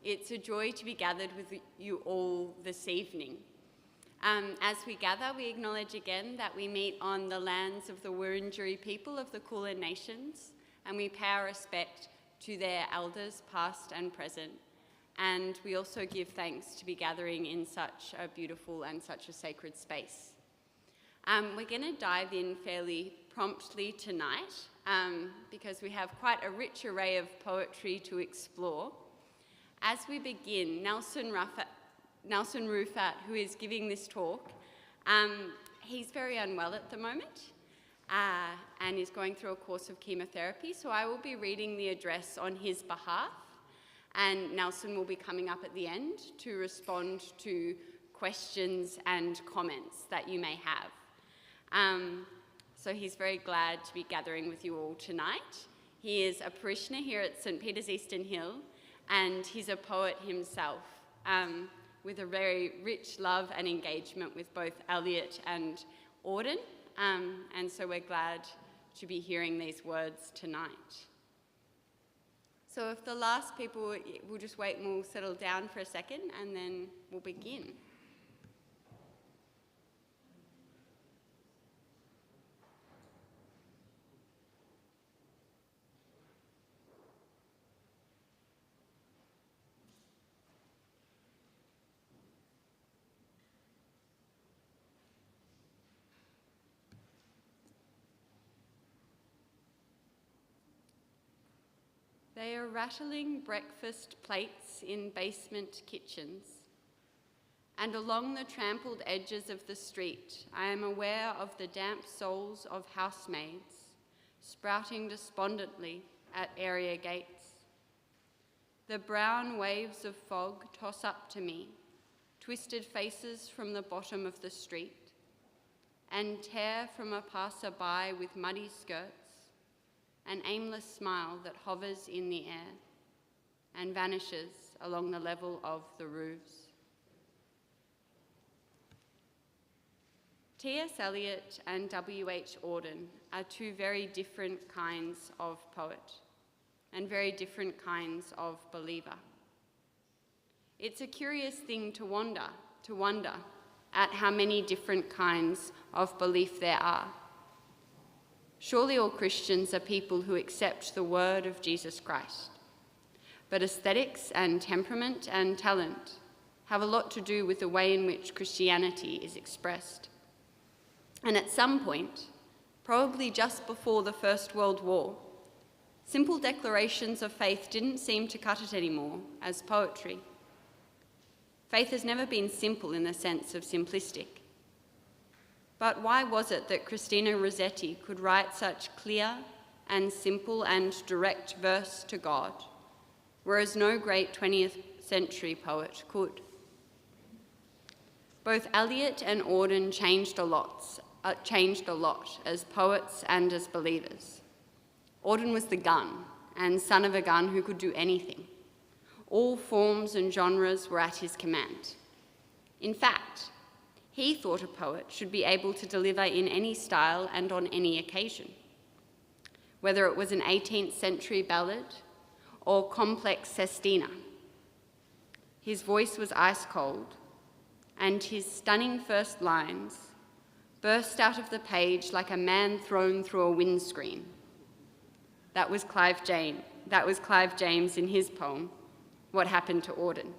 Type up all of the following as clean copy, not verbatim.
It's a joy to be gathered with you all this evening. As we gather, we acknowledge again that we meet on the lands of the Wurundjeri people of the Kulin Nations, and we pay our respect to their elders, past and present. And we also give thanks to be gathering in such a beautiful and such a sacred space. We're going to dive in fairly promptly tonight because we have quite a rich array of poetry to explore. As we begin, Nelson Rufat, who is giving this talk, he's very unwell at the moment and is going through a course of chemotherapy, so I will be reading the address on his behalf, and Nelson will be coming up at the end to respond to questions and comments that you may have. So he's very glad to be gathering with you all tonight. He is a parishioner here at St. Peter's Eastern Hill, and he's a poet himself, with a very rich love and engagement with both Eliot and Auden, and so we're glad to be hearing these words tonight. So if the last people, we'll just wait and we'll settle down for a second and then we'll begin. They are rattling breakfast plates in basement kitchens, and along the trampled edges of the street, I am aware of the damp souls of housemaids sprouting despondently at area gates. The brown waves of fog toss up to me, twisted faces from the bottom of the street, and tear from a passer-by with muddy skirts, an aimless smile that hovers in the air and vanishes along the level of the roofs. T.S. Eliot and W.H. Auden are two very different kinds of poet and very different kinds of believer. It's a curious thing to wonder at how many different kinds of belief there are. Surely all Christians are people who accept the word of Jesus Christ. But aesthetics and temperament and talent have a lot to do with the way in which Christianity is expressed. And at some point, probably just before the First World War, simple declarations of faith didn't seem to cut it anymore as poetry. Faith has never been simple in the sense of simplistic. But why was it that Christina Rossetti could write such clear and simple and direct verse to God, whereas no great 20th century poet could? Both Eliot and Auden changed a lot as poets and as believers. Auden was the gun, and son of a gun who could do anything. All forms and genres were at his command. In fact, he thought a poet should be able to deliver in any style and on any occasion. Whether it was an 18th century ballad or complex sestina, his voice was ice cold, and his stunning first lines burst out of the page like a man thrown through a windscreen. That was Clive James in his poem, What Happened to Auden,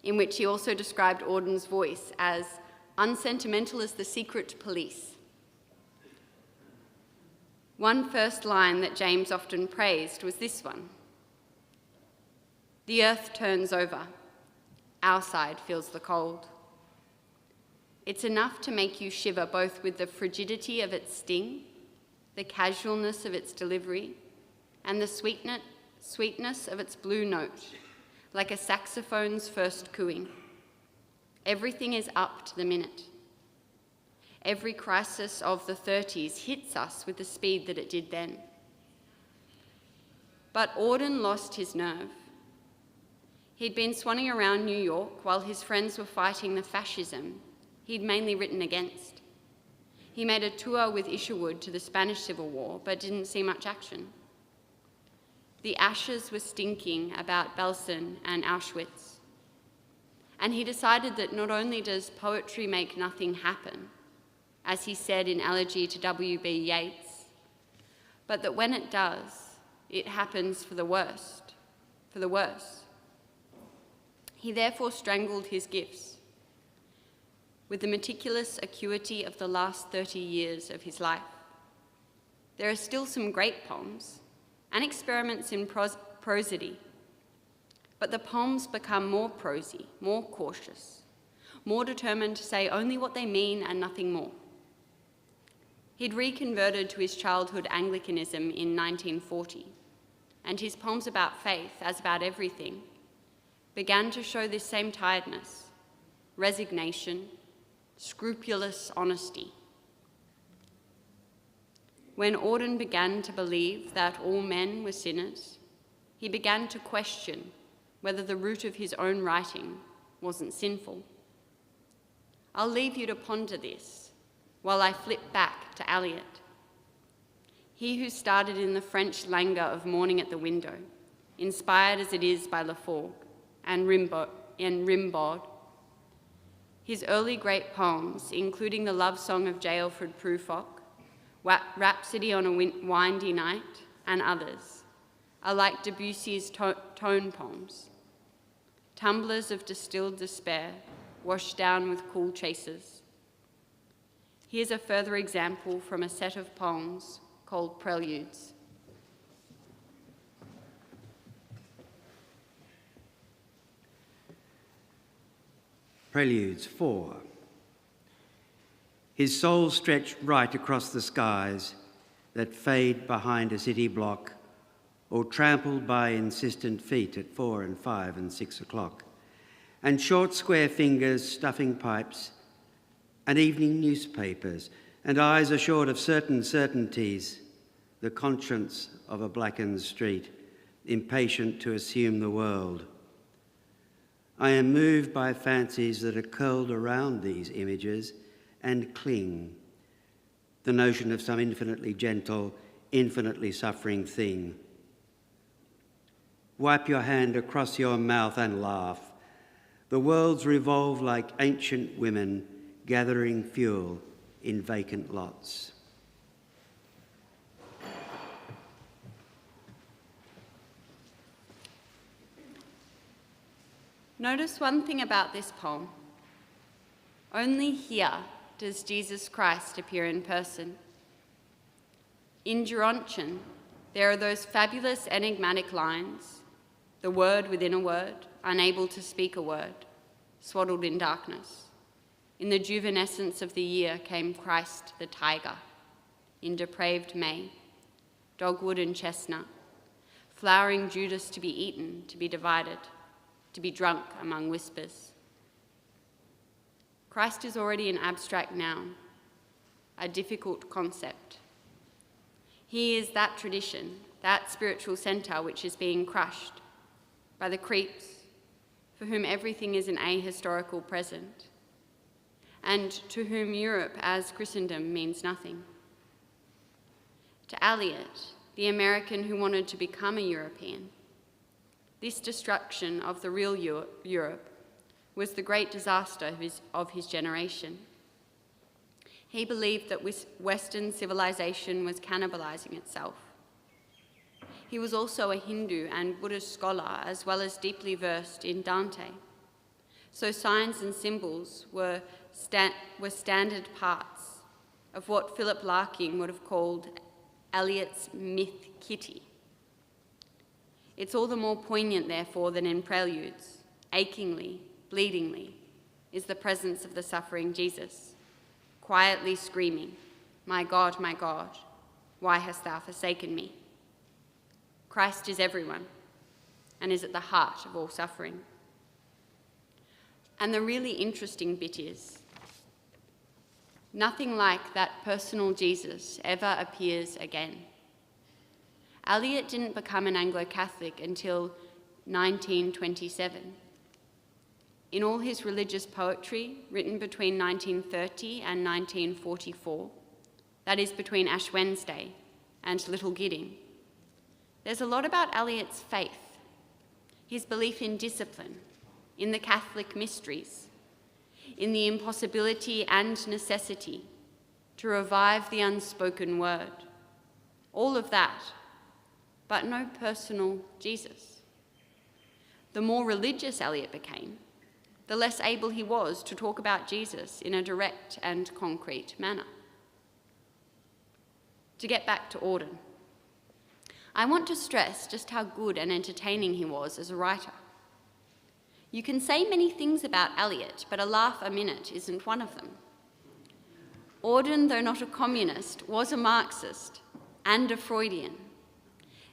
in which he also described Auden's voice as unsentimental as the secret police. One first line that James often praised was this one: "The earth turns over, our side feels the cold." It's enough to make you shiver both with the frigidity of its sting, the casualness of its delivery, and the sweetness of its blue note, like a saxophone's first cooing. Everything is up to the minute. Every crisis of the 30s hits us with the speed that it did then. But Auden lost his nerve. He'd been swanning around New York while his friends were fighting the fascism he'd mainly written against. He made a tour with Isherwood to the Spanish Civil War, but didn't see much action. The ashes were stinking about Belsen and Auschwitz. And he decided that not only does poetry make nothing happen, as he said in Elegy to W.B. Yeats, but that when it does, it happens for the worse. He therefore strangled his gifts with the meticulous acuity of the last 30 years of his life. There are still some great poems and experiments in prosody, but the poems become more prosy, more cautious, more determined to say only what they mean and nothing more. He'd reconverted to his childhood Anglicanism in 1940, and his poems about faith, as about everything, began to show this same tiredness, resignation, scrupulous honesty. When Auden began to believe that all men were sinners, he began to question whether the root of his own writing wasn't sinful. I'll leave you to ponder this while I flip back to Eliot. He who started in the French languor of Morning at the Window, inspired as it is by Laforgue and Rimbaud. His early great poems, including the love song of J. Alfred Prufrock, Rhapsody on a Windy Night, and others, are like Debussy's tone poems, tumblers of distilled despair washed down with cool chasers. Here's a further example from a set of poems called Preludes. Preludes 4. His soul stretched right across the skies that fade behind a city block, or trampled by insistent feet at 4 and 5 and 6 o'clock, and short square fingers stuffing pipes, and evening newspapers, and eyes assured of certain certainties, the conscience of a blackened street, impatient to assume the world. I am moved by fancies that are curled around these images and cling, the notion of some infinitely gentle, infinitely suffering thing. Wipe your hand across your mouth and laugh. The worlds revolve like ancient women gathering fuel in vacant lots. Notice one thing about this poem. Only here does Jesus Christ appear in person. In Gerontion, there are those fabulous enigmatic lines, the word within a word, unable to speak a word, swaddled in darkness. In the juvenescence of the year came Christ the tiger, in depraved May, dogwood and chestnut, flowering Judas to be eaten, to be divided, to be drunk among whispers. Christ is already an abstract noun, a difficult concept. He is that tradition, that spiritual centre which is being crushed by the creeps, for whom everything is an ahistorical present, and to whom Europe as Christendom means nothing. To Eliot, the American who wanted to become a European, this destruction of the real Europe was the great disaster of his generation. He believed that Western civilization was cannibalizing itself. He was also a Hindu and Buddhist scholar, as well as deeply versed in Dante. So signs and symbols were standard parts of what Philip Larkin would have called Eliot's myth kitty. It's all the more poignant, therefore, than in Preludes, achingly, bleedingly, is the presence of the suffering Jesus, quietly screaming, my God, why hast thou forsaken me?" Christ is everyone and is at the heart of all suffering. And the really interesting bit is, nothing like that personal Jesus ever appears again. Eliot didn't become an Anglo-Catholic until 1927. In all his religious poetry, written between 1930 and 1944, that is between Ash Wednesday and Little Gidding, There's a lot about Eliot's faith, his belief in discipline, in the Catholic mysteries, in the impossibility and necessity to revive the unspoken word. All of that, but no personal Jesus. The more religious Eliot became, the less able he was to talk about Jesus in a direct and concrete manner. To get back to Auden, I want to stress just how good and entertaining he was as a writer. You can say many things about Eliot, but a laugh a minute isn't one of them. Auden, though not a communist, was a Marxist and a Freudian.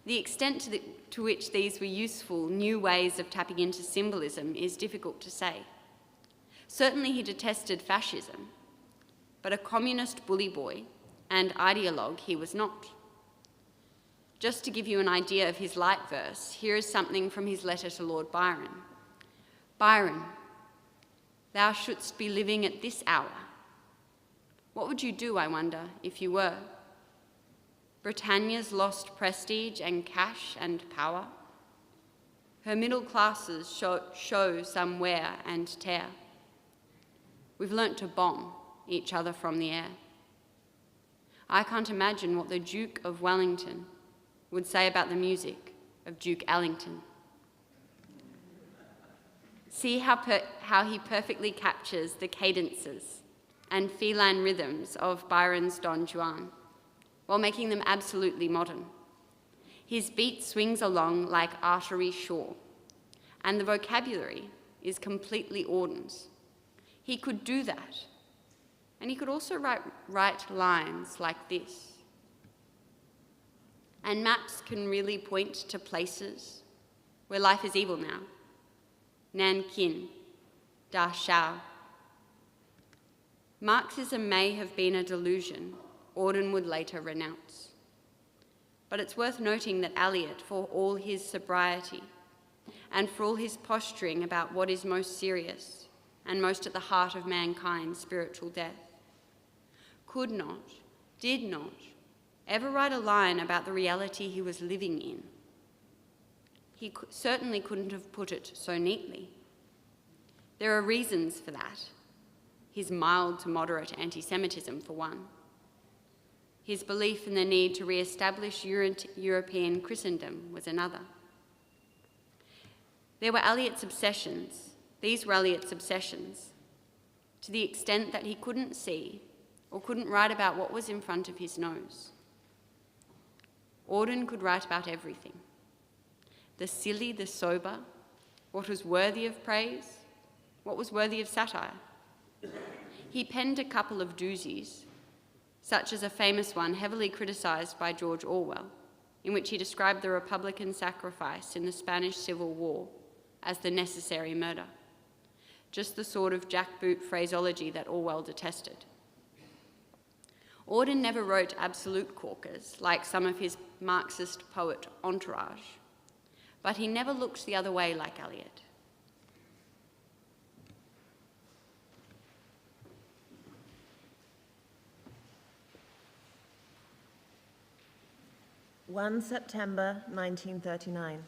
The extent to which these were useful new ways of tapping into symbolism is difficult to say. Certainly he detested fascism, but a communist bully boy and ideologue he was not. Just to give you an idea of his light verse, here is something from his letter to Lord Byron. Byron, thou shouldst be living at this hour. What would you do, I wonder, if you were? Britannia's lost prestige and cash and power. Her middle classes show some wear and tear. We've learnt to bomb each other from the air. I can't imagine what the Duke of Wellington would say about the music of Duke Ellington. See how he perfectly captures the cadences and feline rhythms of Byron's Don Juan, while making them absolutely modern. His beat swings along like artery shore, and the vocabulary is completely Auden's. He could do that, and he could also write lines like this. And maps can really point to places where life is evil now. Nankin, Dachau. Marxism may have been a delusion Auden would later renounce. But it's worth noting that Eliot, for all his sobriety and for all his posturing about what is most serious and most at the heart of mankind's spiritual death, could not, did not, ever write a line about the reality he was living in. He certainly couldn't have put it so neatly. There are reasons for that. His mild to moderate anti-Semitism, for one. His belief in the need to re-establish European Christendom was another. These were Eliot's obsessions, to the extent that he couldn't see or couldn't write about what was in front of his nose. Auden could write about everything. The silly, the sober, what was worthy of praise, what was worthy of satire. He penned a couple of doozies, such as a famous one heavily criticised by George Orwell, in which he described the Republican sacrifice in the Spanish Civil War as the necessary murder, just the sort of jackboot phraseology that Orwell detested. Auden never wrote absolute corkers, like some of his Marxist poet entourage, but he never looked the other way like Eliot. September 1939.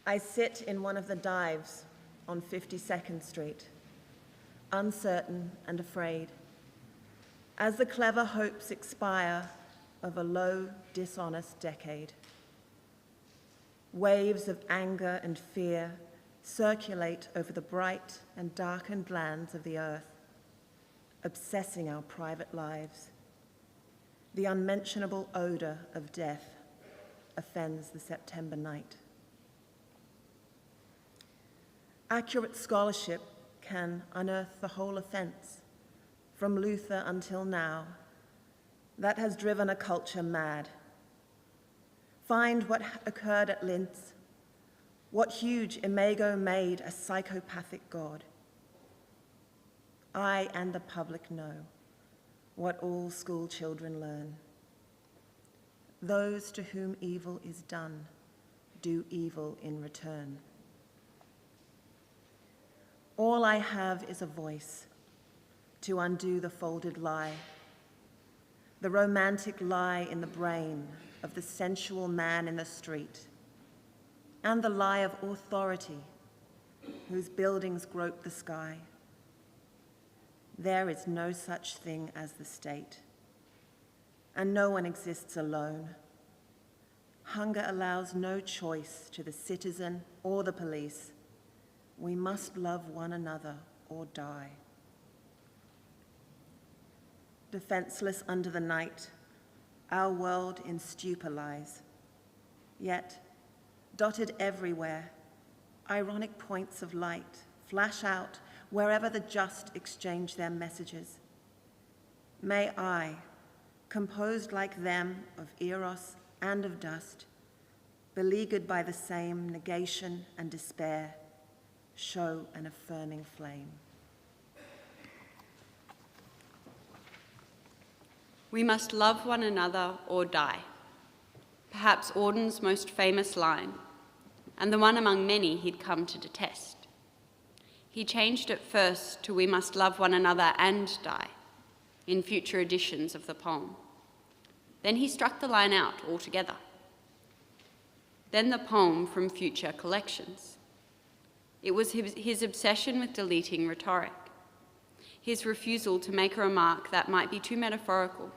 I sit in one of the dives on 52nd Street, uncertain and afraid, as the clever hopes expire of a low, dishonest decade. Waves of anger and fear circulate over the bright and darkened lands of the earth, obsessing our private lives. The unmentionable odor of death offends the September night. Accurate scholarship can unearth the whole offense, from Luther until now, that has driven a culture mad. Find what occurred at Linz, what huge imago made a psychopathic God. I and the public know what all school children learn. Those to whom evil is done do evil in return. All I have is a voice to undo the folded lie, the romantic lie in the brain of the sensual man in the street, and the lie of authority, whose buildings grope the sky. There is no such thing as the state, and no one exists alone. Hunger allows no choice to the citizen or the police. We must love one another or die. Defenseless under the night, our world in stupor lies. Yet, dotted everywhere, ironic points of light flash out wherever the just exchange their messages. May I, composed like them of eros and of dust, beleaguered by the same negation and despair, show an affirming flame. We must love one another or die. Perhaps Auden's most famous line, and the one among many he'd come to detest. He changed it first to "we must love one another and die" in future editions of the poem. Then he struck the line out altogether. Then the poem from future collections. It was his obsession with deleting rhetoric, his refusal to make a remark that might be too metaphorical,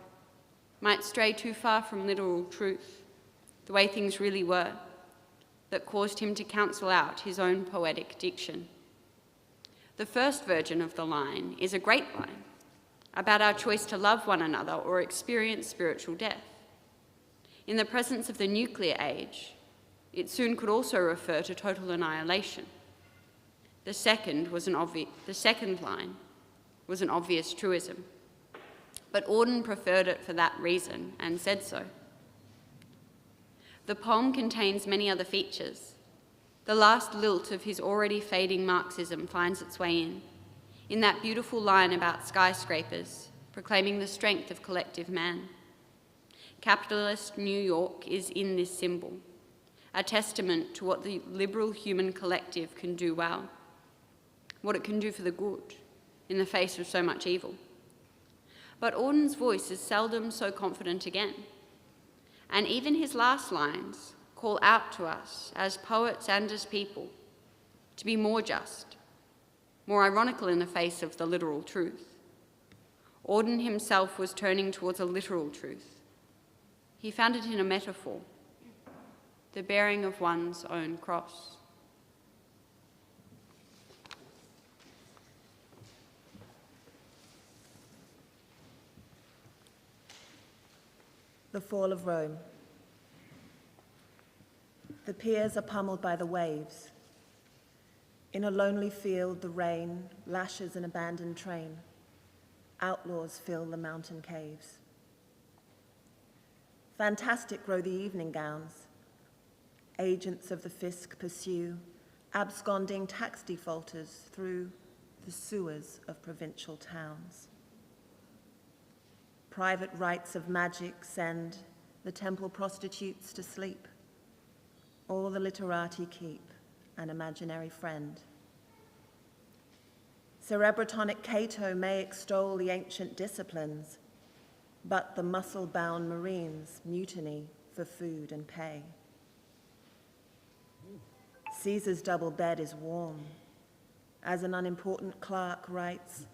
might stray too far from literal truth, the way things really were, that caused him to counsel out his own poetic diction. The first version of the line is a great line about our choice to love one another or experience spiritual death. In the presence of the nuclear age, it soon could also refer to total annihilation. The second line was an obvious truism, but Auden preferred it for that reason and said so. The poem contains many other features. The last lilt of his already fading Marxism finds its way in that beautiful line about skyscrapers, proclaiming the strength of collective man. Capitalist New York is in this symbol, a testament to what the liberal human collective can do well, what it can do for the good in the face of so much evil. But Auden's voice is seldom so confident again, and even his last lines call out to us as poets and as people to be more just, more ironical in the face of the literal truth. Auden himself was turning towards a literal truth. He found it in a metaphor, the bearing of one's own cross. The fall of Rome. The piers are pummeled by the waves. In a lonely field, the rain lashes an abandoned train. Outlaws fill the mountain caves. Fantastic grow the evening gowns. Agents of the fisc pursue absconding tax defaulters through the sewers of provincial towns. Private rites of magic send the temple prostitutes to sleep. All the literati keep an imaginary friend. Cerebrotonic Cato may extol the ancient disciplines, but the muscle-bound Marines mutiny for food and pay. Caesar's double bed is warm. As an unimportant clerk writes,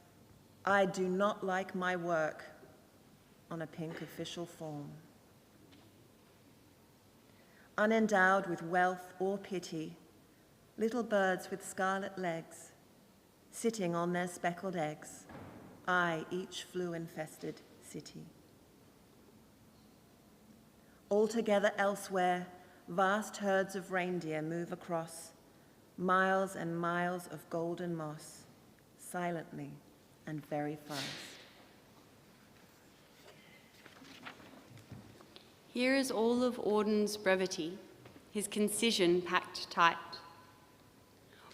"I do not like my work," on a pink official form. Unendowed with wealth or pity, little birds with scarlet legs, sitting on their speckled eggs, eye each flu-infested city. Altogether elsewhere, vast herds of reindeer move across miles and miles of golden moss, silently and very fast. Here is all of Auden's brevity, his concision packed tight.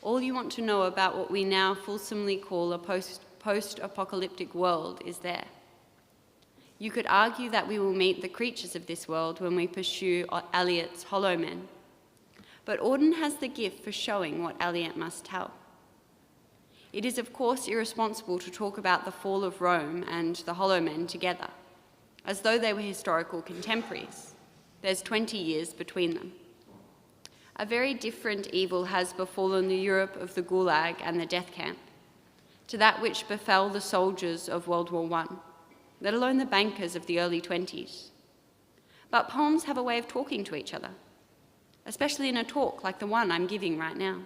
All you want to know about what we now fulsomely call a post-apocalyptic world is there. You could argue that we will meet the creatures of this world when we pursue Eliot's Hollow Men, but Auden has the gift for showing what Eliot must tell. It is, of course, irresponsible to talk about the fall of Rome and the Hollow Men together, as though they were historical contemporaries. there's 20 years between them. A very different evil has befallen the Europe of the Gulag and the death camp, to that which befell the soldiers of World War I, let alone the bankers of the early 20s. But poems have a way of talking to each other, especially in a talk like the one I'm giving right now.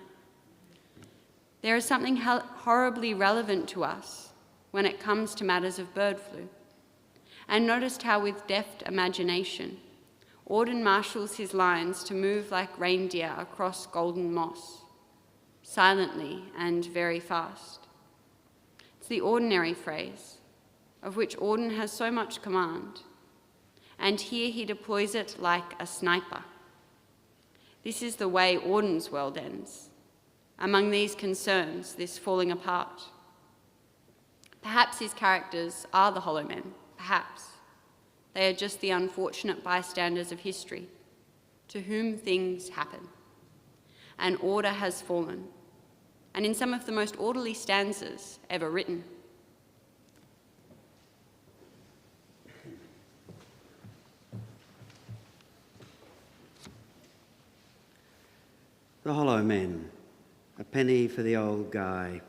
There is something horribly relevant to us when it comes to matters of bird flu. And noticed how with deft imagination, Auden marshals his lines to move like reindeer across golden moss, silently and very fast. It's the ordinary phrase, of which Auden has so much command, and here he deploys it like a sniper. This is the way Auden's world ends. Among these concerns, this falling apart. Perhaps his characters are the hollow men, perhaps. They are just the unfortunate bystanders of history, to whom things happen. And order has fallen, and in some of the most orderly stanzas ever written. The Hollow Men, a penny for the old guy.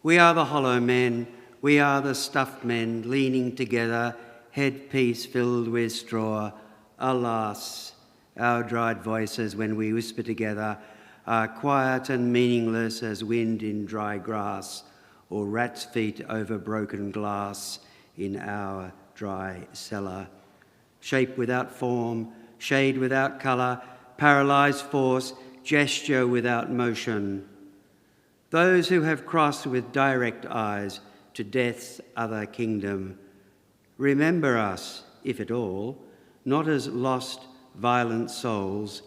We are the hollow men, we are the stuffed men, leaning together, headpiece filled with straw. Alas, our dried voices when we whisper together are quiet and meaningless as wind in dry grass, or rat's feet over broken glass in our dry cellar. Shape without form, shade without colour, paralysed force, gesture without motion. Those who have crossed with direct eyes to death's other kingdom, remember us, if at all, not as lost, violent souls,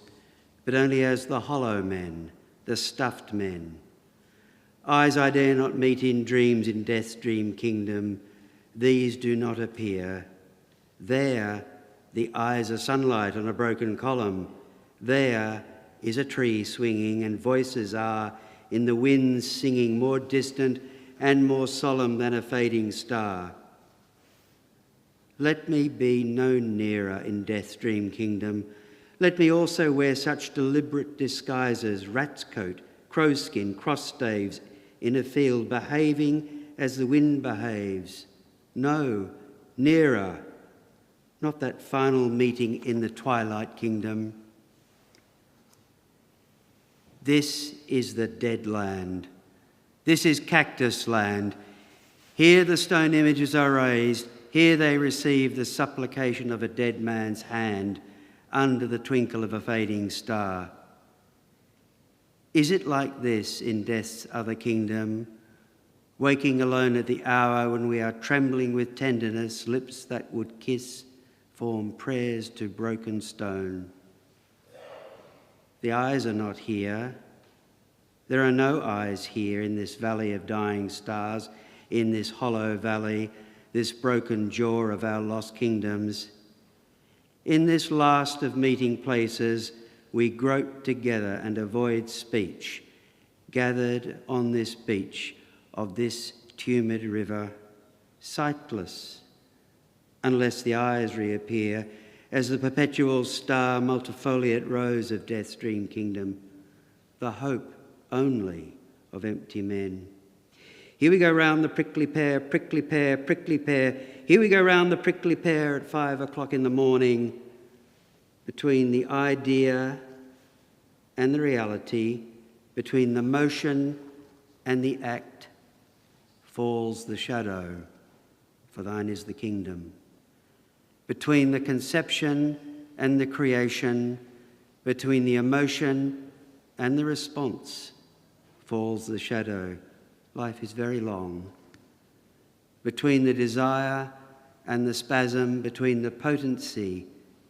but only as the hollow men, the stuffed men. Eyes I dare not meet in dreams in death's dream kingdom, these do not appear. There, the eyes are sunlight on a broken column. There is a tree swinging, and voices are in the winds singing, more distant and more solemn than a fading star. Let me be no nearer in death's dream kingdom. Let me also wear such deliberate disguises, rat's coat, crowskin, cross staves, in a field, behaving as the wind behaves. No, nearer, not that final meeting in the twilight kingdom. This is the dead land. This is cactus land. Here the stone images are raised. Here they receive the supplication of a dead man's hand under the twinkle of a fading star. Is it like this in death's other kingdom, waking alone at the hour when we are trembling with tenderness, lips that would kiss form prayers to broken stone? The eyes are not here. There are no eyes here in this valley of dying stars, in this hollow valley, this broken jaw of our lost kingdoms. In this last of meeting places, we grope together and avoid speech, gathered on this beach of this tumid river, sightless, unless the eyes reappear as the perpetual star multifoliate rose of death's dream kingdom, the hope only of empty men. Here we go round the prickly pear, prickly pear, prickly pear. Here we go round the prickly pear at 5 o'clock in the morning. Between the idea and the reality, between the motion and the act, falls the shadow, for thine is the kingdom. Between the conception and the creation, between the emotion and the response, falls the shadow. Life is very long. Between the desire and the spasm, between the potency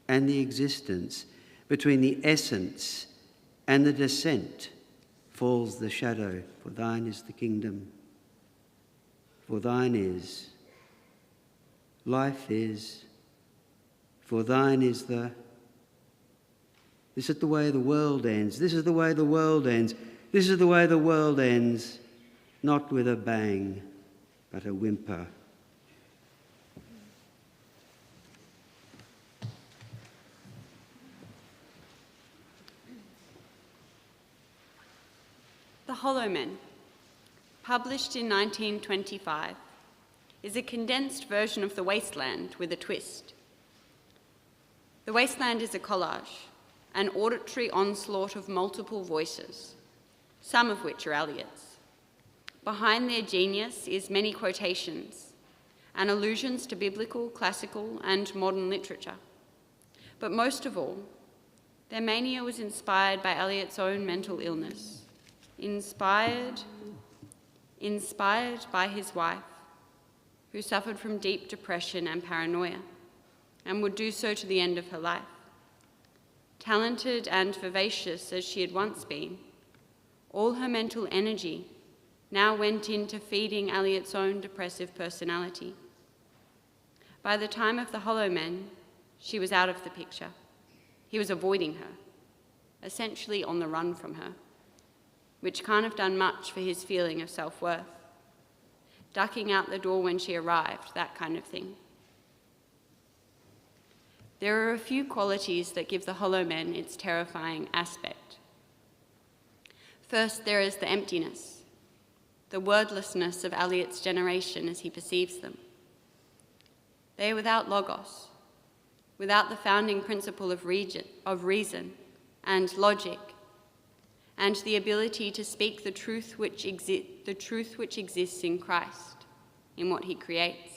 and the existence, between the essence and the descent, falls the shadow. For thine is the kingdom. For thine is. Life is. For thine is the. This is the way the world ends. This is the way the world ends. This is the way the world ends. Not with a bang, but a whimper. The Hollow Men, published in 1925, is a condensed version of The Wasteland with a twist. The Wasteland is a collage, an auditory onslaught of multiple voices, some of which are Eliot's. Behind their genius is many quotations and allusions to biblical, classical, and modern literature. But most of all, their mania was inspired by Eliot's own mental illness, inspired by his wife, who suffered from deep depression and paranoia, and would do so to the end of her life. Talented and vivacious as she had once been, all her mental energy now went into feeding Eliot's own depressive personality. By the time of The Hollow Men, she was out of the picture. He was avoiding her, essentially on the run from her, which can't have done much for his feeling of self-worth. Ducking out the door when she arrived, that kind of thing. There are a few qualities that give The Hollow Men its terrifying aspect. First, there is the emptiness, the wordlessness of Eliot's generation as he perceives them. They are without logos, without the founding principle of reason and logic, and the ability to speak the truth which exists in Christ, in what he creates.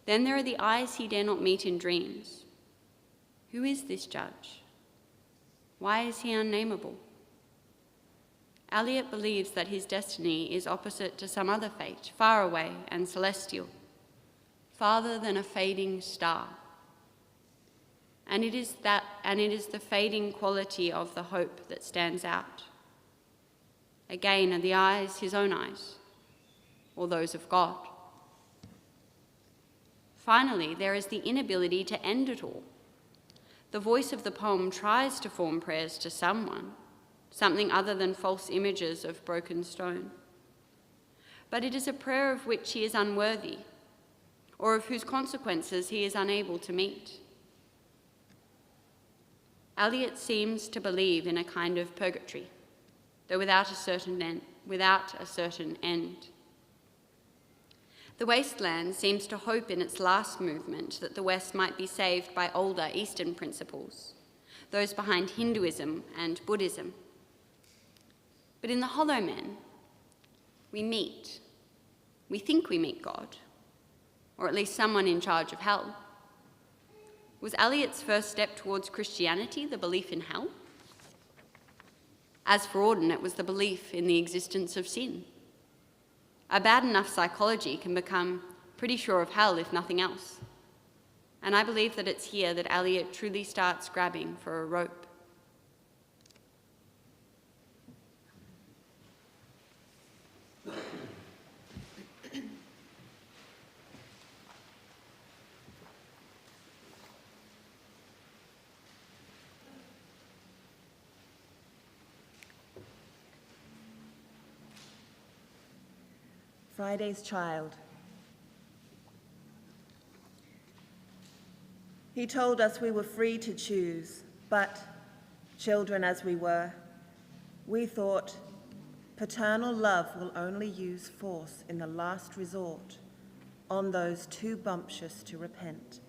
Then there are the eyes he dare not meet in dreams. Who is this judge? Why is he unnameable? Eliot believes that his destiny is opposite to some other fate, far away and celestial, farther than a fading star. And it is the fading quality of the hope that stands out. Again, are the eyes his own eyes, or those of God? Finally, there is the inability to end it all. The voice of the poem tries to form prayers to someone, something other than false images of broken stone. But it is a prayer of which he is unworthy, or of whose consequences he is unable to meet. Eliot seems to believe in a kind of purgatory, though without a certain end. The Wasteland seems to hope in its last movement that the West might be saved by older Eastern principles, those behind Hinduism and Buddhism. But in The Hollow Men, we think we meet God, or at least someone in charge of hell. Was Eliot's first step towards Christianity the belief in hell? As for Auden, it was the belief in the existence of sin. A bad enough psychology can become pretty sure of hell, if nothing else. And I believe that it's here that Eliot truly starts grabbing for a rope. Friday's child. He told us we were free to choose, but, children as we were, we thought paternal love will only use force in the last resort on those too bumptious to repent.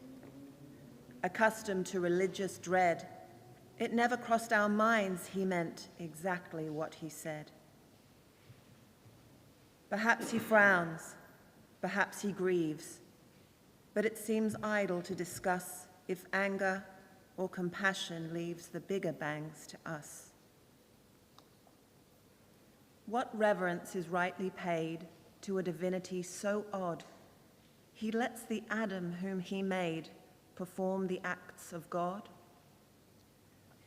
Accustomed to religious dread, it never crossed our minds he meant exactly what he said. Perhaps he frowns, perhaps he grieves, but it seems idle to discuss if anger or compassion leaves the bigger bangs to us. What reverence is rightly paid to a divinity so odd, he lets the Adam whom he made perform the acts of God?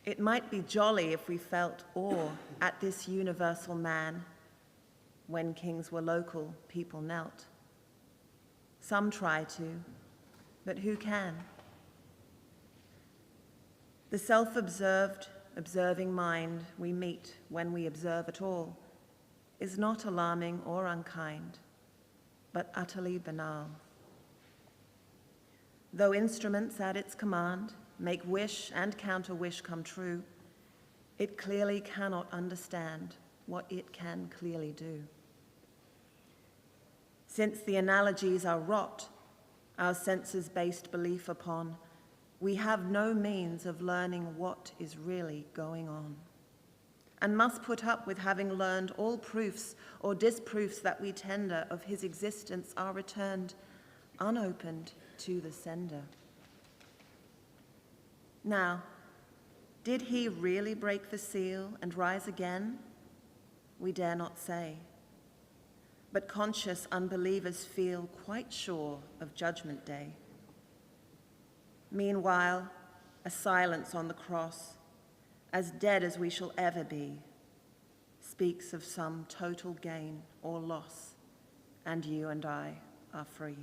It might be jolly if we felt awe at this universal man. When kings were local, people knelt. Some try to, but who can? The self-observed, observing mind we meet when we observe at all is not alarming or unkind, but utterly banal. Though instruments at its command make wish and counter-wish come true, it clearly cannot understand what it can clearly do. Since the analogies are rot, our senses-based belief upon, we have no means of learning what is really going on, and must put up with having learned all proofs or disproofs that we tender of his existence are returned unopened to the sender. Now, did he really break the seal and rise again? We dare not say. But conscious unbelievers feel quite sure of Judgment Day. Meanwhile, a silence on the cross, as dead as we shall ever be, speaks of some total gain or loss, and you and I are free.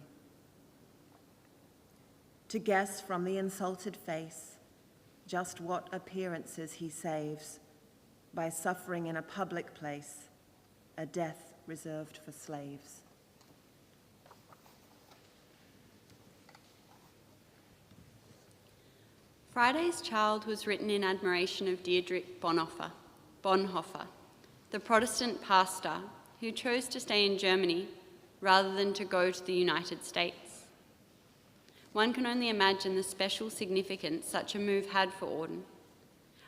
To guess from the insulted face just what appearances he saves by suffering in a public place, a death reserved for slaves. Friday's Child was written in admiration of Dietrich Bonhoeffer, the Protestant pastor who chose to stay in Germany rather than to go to the United States. One can only imagine the special significance such a move had for Auden.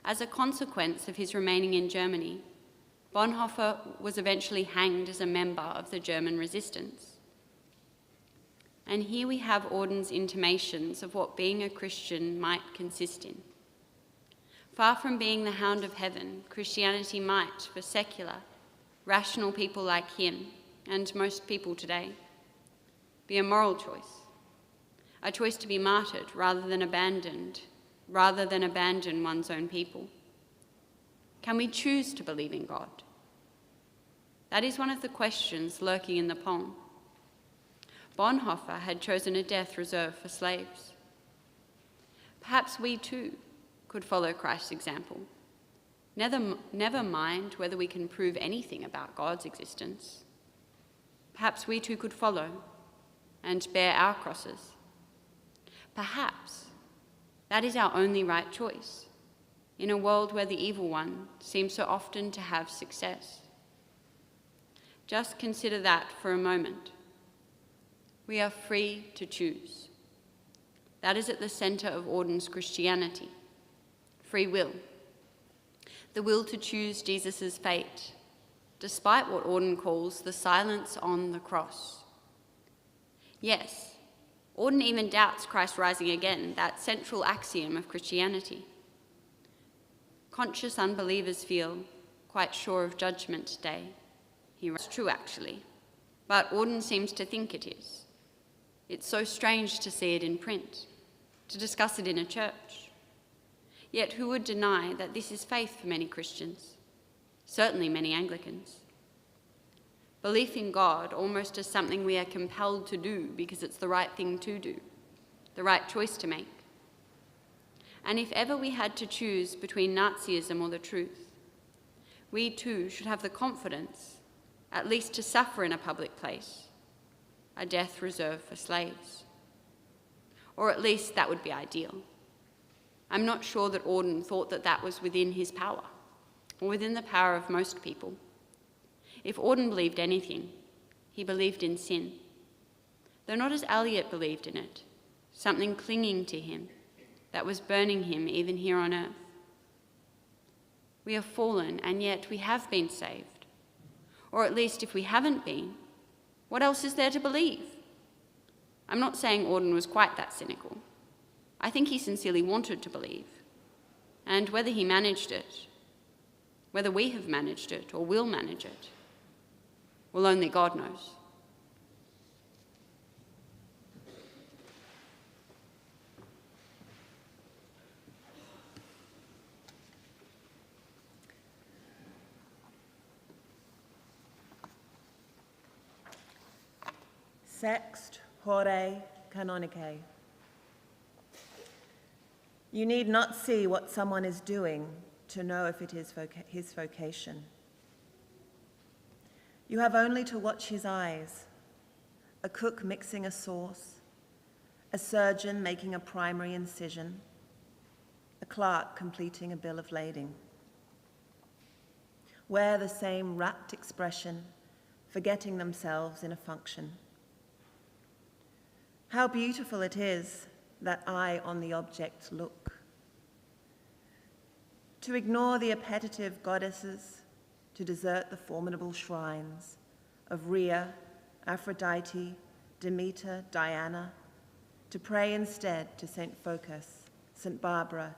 As a consequence of his remaining in Germany, Bonhoeffer was eventually hanged as a member of the German resistance. And here we have Auden's intimations of what being a Christian might consist in. Far from being the hound of heaven, Christianity might, for secular, rational people like him, and most people today, be a moral choice. A choice to be martyred rather than abandon one's own people. Can we choose to believe in God? That is one of the questions lurking in the poem. Bonhoeffer had chosen a death reserved for slaves. Perhaps we too could follow Christ's example. Never mind whether we can prove anything about God's existence. Perhaps we too could follow and bear our crosses. Perhaps that is our only right choice in a world where the evil one seems so often to have success. Just consider that for a moment. We are free to choose. That is at the center of Auden's Christianity. Free will. The will to choose Jesus' fate, despite what Auden calls the silence on the cross. Yes, Auden even doubts Christ rising again, that central axiom of Christianity. Conscious unbelievers feel quite sure of Judgment Day. It's true, actually, but Auden seems to think it is. It's so strange to see it in print, to discuss it in a church. Yet who would deny that this is faith for many Christians, certainly many Anglicans? Belief in God almost as something we are compelled to do because it's the right thing to do, the right choice to make. And if ever we had to choose between Nazism or the truth, we too should have the confidence, at least to suffer in a public place, a death reserved for slaves. Or at least that would be ideal. I'm not sure that Auden thought that that was within his power, or within the power of most people. If Auden believed anything, he believed in sin, though not as Eliot believed in it, something clinging to him that was burning him even here on earth. We have fallen, and yet we have been saved. Or at least if we haven't been, what else is there to believe? I'm not saying Auden was quite that cynical. I think he sincerely wanted to believe. And whether he managed it, whether we have managed it or will manage it, well, only God knows. Sext hore canonicae. You need not see what someone is doing to know if it is his vocation. You have only to watch his eyes, a cook mixing a sauce, a surgeon making a primary incision, a clerk completing a bill of lading. wear the same rapt expression, forgetting themselves in a function. How beautiful it is that eye on the object look. To ignore the appetitive goddesses, to desert the formidable shrines of Rhea, Aphrodite, Demeter, Diana, to pray instead to St. Phocas, St. Barbara,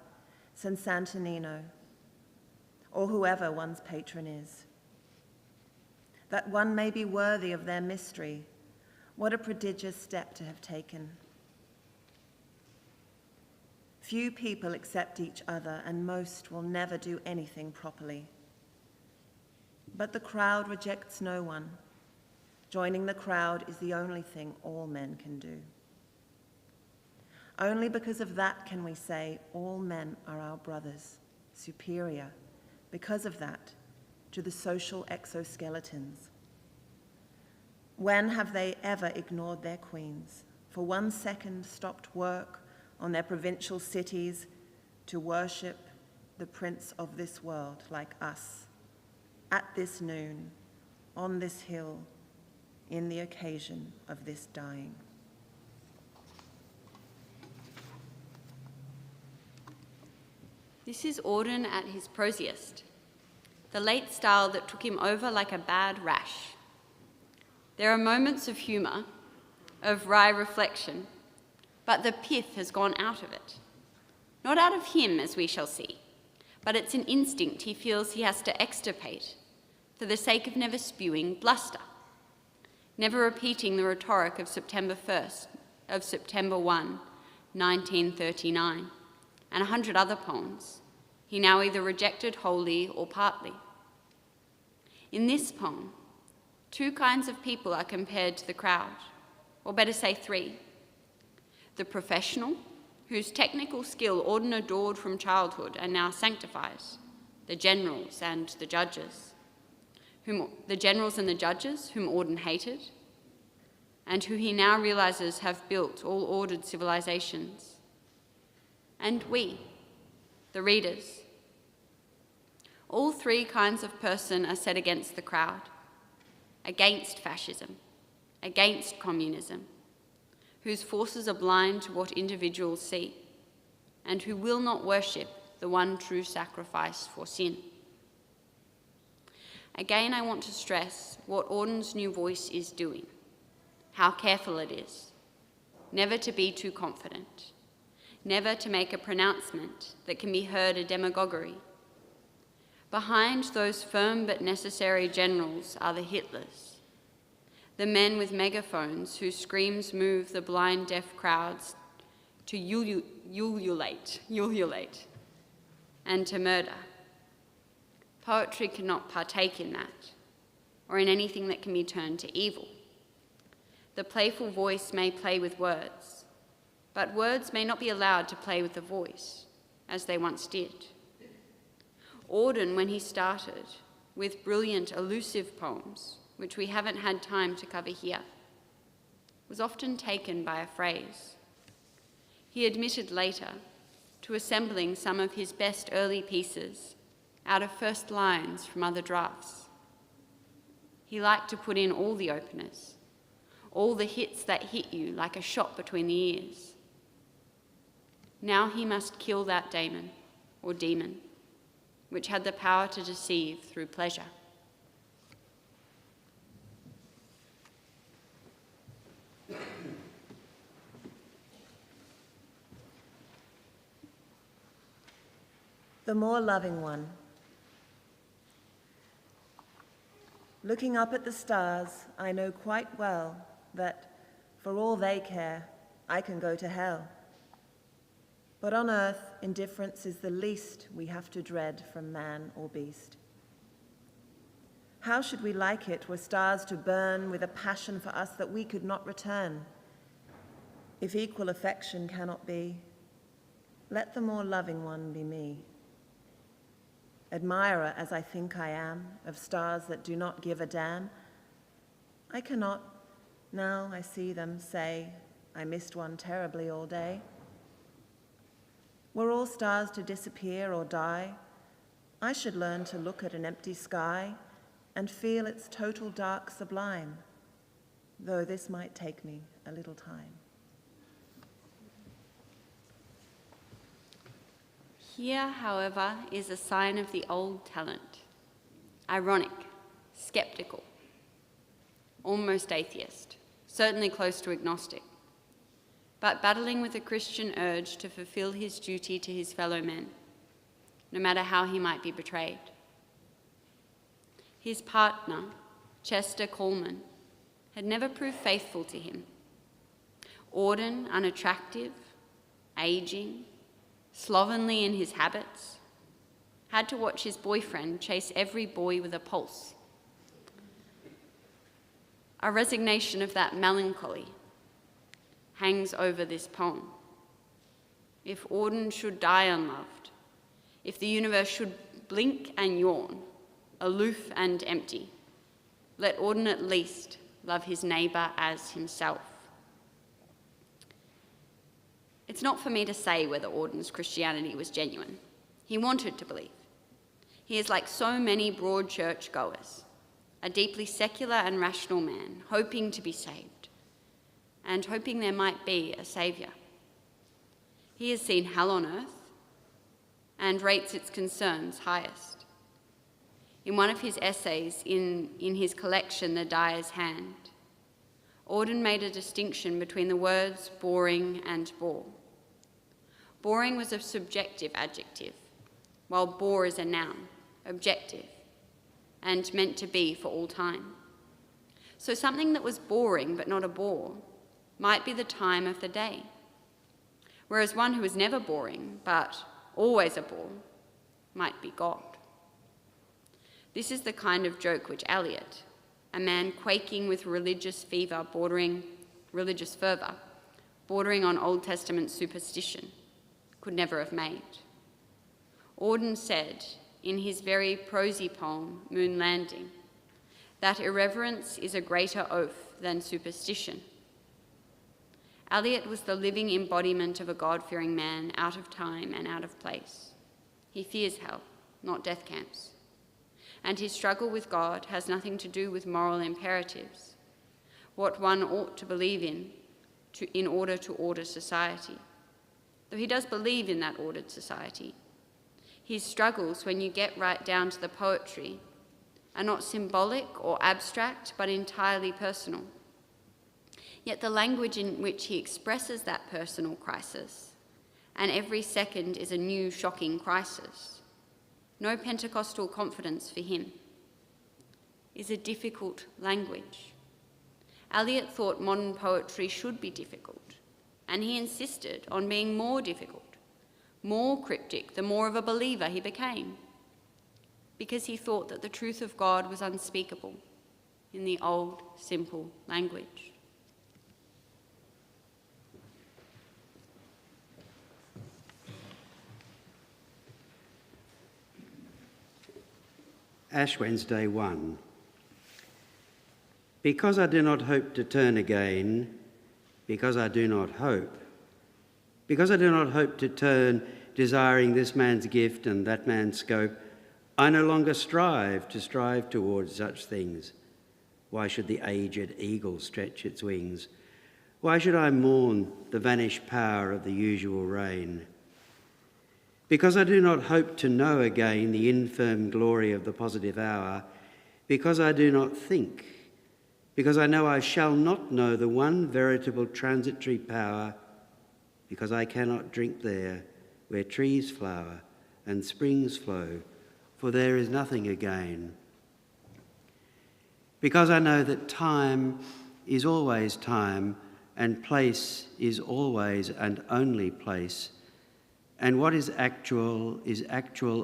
St. Sant'Anino, or whoever one's patron is. That one may be worthy of their mystery, what a prodigious step to have taken. Few people accept each other, and most will never do anything properly. But the crowd rejects no one. Joining the crowd is the only thing all men can do. Only because of that can we say all men are our brothers, superior, because of that, to the social exoskeletons. When have they ever ignored their queens, for 1 second stopped work on their provincial cities to worship the prince of this world like us, at this noon, on this hill, in the occasion of this dying? This is Auden at his prosiest, the late style that took him over like a bad rash. There are moments of humour, of wry reflection, but the pith has gone out of it. Not out of him, as we shall see, but it's an instinct he feels he has to extirpate for the sake of never spewing bluster, never repeating the rhetoric of September 1, 1939, and 100 other poems he now either rejected wholly or partly. In this poem, 2 kinds of people are compared to the crowd, or better say 3. The professional, whose technical skill Auden adored from childhood and now sanctifies, the generals and the judges, whom Auden hated, and who he now realizes have built all ordered civilizations. And we, the readers. All 3 kinds of person are set against the crowd, against fascism, against communism, whose forces are blind to what individuals see, and who will not worship the one true sacrifice for sin. Again, I want to stress what Auden's new voice is doing, how careful it is, never to be too confident, never to make a pronouncement that can be heard a demagoguery. Behind those firm but necessary generals are the Hitlers, the men with megaphones whose screams move the blind deaf crowds to ululate and to murder. Poetry cannot partake in that, or in anything that can be turned to evil. The playful voice may play with words, but words may not be allowed to play with the voice, as they once did. Auden, when he started, with brilliant, elusive poems, which we haven't had time to cover here, was often taken by a phrase. He admitted later to assembling some of his best early pieces out of first lines from other drafts. He liked to put in all the openers, all the hits that hit you like a shot between the ears. Now he must kill that daemon, or demon, which had the power to deceive through pleasure. The more loving one. Looking up at the stars, I know quite well that, for all they care, I can go to hell. But on earth, indifference is the least we have to dread from man or beast. How should we like it were stars to burn with a passion for us that we could not return? If equal affection cannot be, let the more loving one be me. Admirer as I think I am, of stars that do not give a damn, I cannot, now I see them, say, I missed one terribly all day. Were all stars to disappear or die, I should learn to look at an empty sky and feel its total dark sublime, though this might take me a little time. Here, however, is a sign of the old talent. Ironic, skeptical, almost atheist, certainly close to agnostic, but battling with a Christian urge to fulfill his duty to his fellow men, no matter how he might be betrayed. His partner, Chester Coleman, had never proved faithful to him. Auden, unattractive, aging, slovenly in his habits, had to watch his boyfriend chase every boy with a pulse. A resignation of that melancholy hangs over this poem. If Auden should die unloved, if the universe should blink and yawn, aloof and empty, let Auden at least love his neighbour as himself. It's not for me to say whether Auden's Christianity was genuine. He wanted to believe. He is like so many broad church goers, a deeply secular and rational man, hoping to be saved, and hoping there might be a saviour. He has seen hell on earth and rates its concerns highest. In one of his essays in his collection, The Dyer's Hand, Auden made a distinction between the words boring and bore. Boring was a subjective adjective, while bore is a noun, objective, and meant to be for all time. So something that was boring but not a bore might be the time of the day, whereas one who was never boring but always a bore might be God. This is the kind of joke which Eliot, a man quaking with religious fervour bordering on Old Testament superstition, could never have made. Auden said, in his very prosy poem, Moon Landing, that irreverence is a greater oath than superstition. Eliot was the living embodiment of a God-fearing man, out of time and out of place. He fears hell, not death camps. And his struggle with God has nothing to do with moral imperatives, what one ought to believe in order to order society. Though he does believe in that ordered society, his struggles, when you get right down to the poetry, are not symbolic or abstract, but entirely personal. Yet the language in which he expresses that personal crisis, and every second is a new shocking crisis, no Pentecostal confidence for him, is a difficult language. Eliot thought modern poetry should be difficult, and he insisted on being more difficult, more cryptic, the more of a believer he became, because he thought that the truth of God was unspeakable in the old, simple language. Ash Wednesday 1. Because I do not hope to turn again, because I do not hope to turn, desiring this man's gift and that man's scope, I no longer strive towards such things. Why should the aged eagle stretch its wings? Why should I mourn the vanished power of the usual rain? Because I do not hope to know again the infirm glory of the positive hour, because I do not think, because I know I shall not know the one veritable transitory power, because I cannot drink there where trees flower and springs flow, for there is nothing again. Because I know that time is always time, and place is always and only place, and what is actual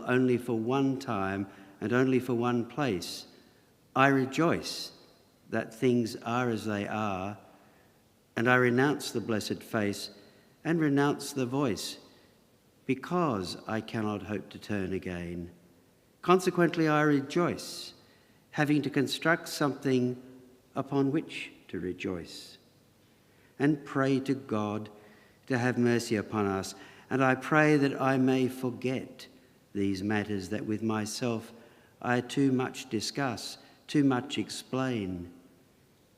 only for one time and only for one place. I rejoice that things are as they are, and I renounce the blessed face and renounce the voice, because I cannot hope to turn again. Consequently, I rejoice, having to construct something upon which to rejoice, and pray to God to have mercy upon us. And I pray that I may forget these matters that with myself I too much discuss, too much explain.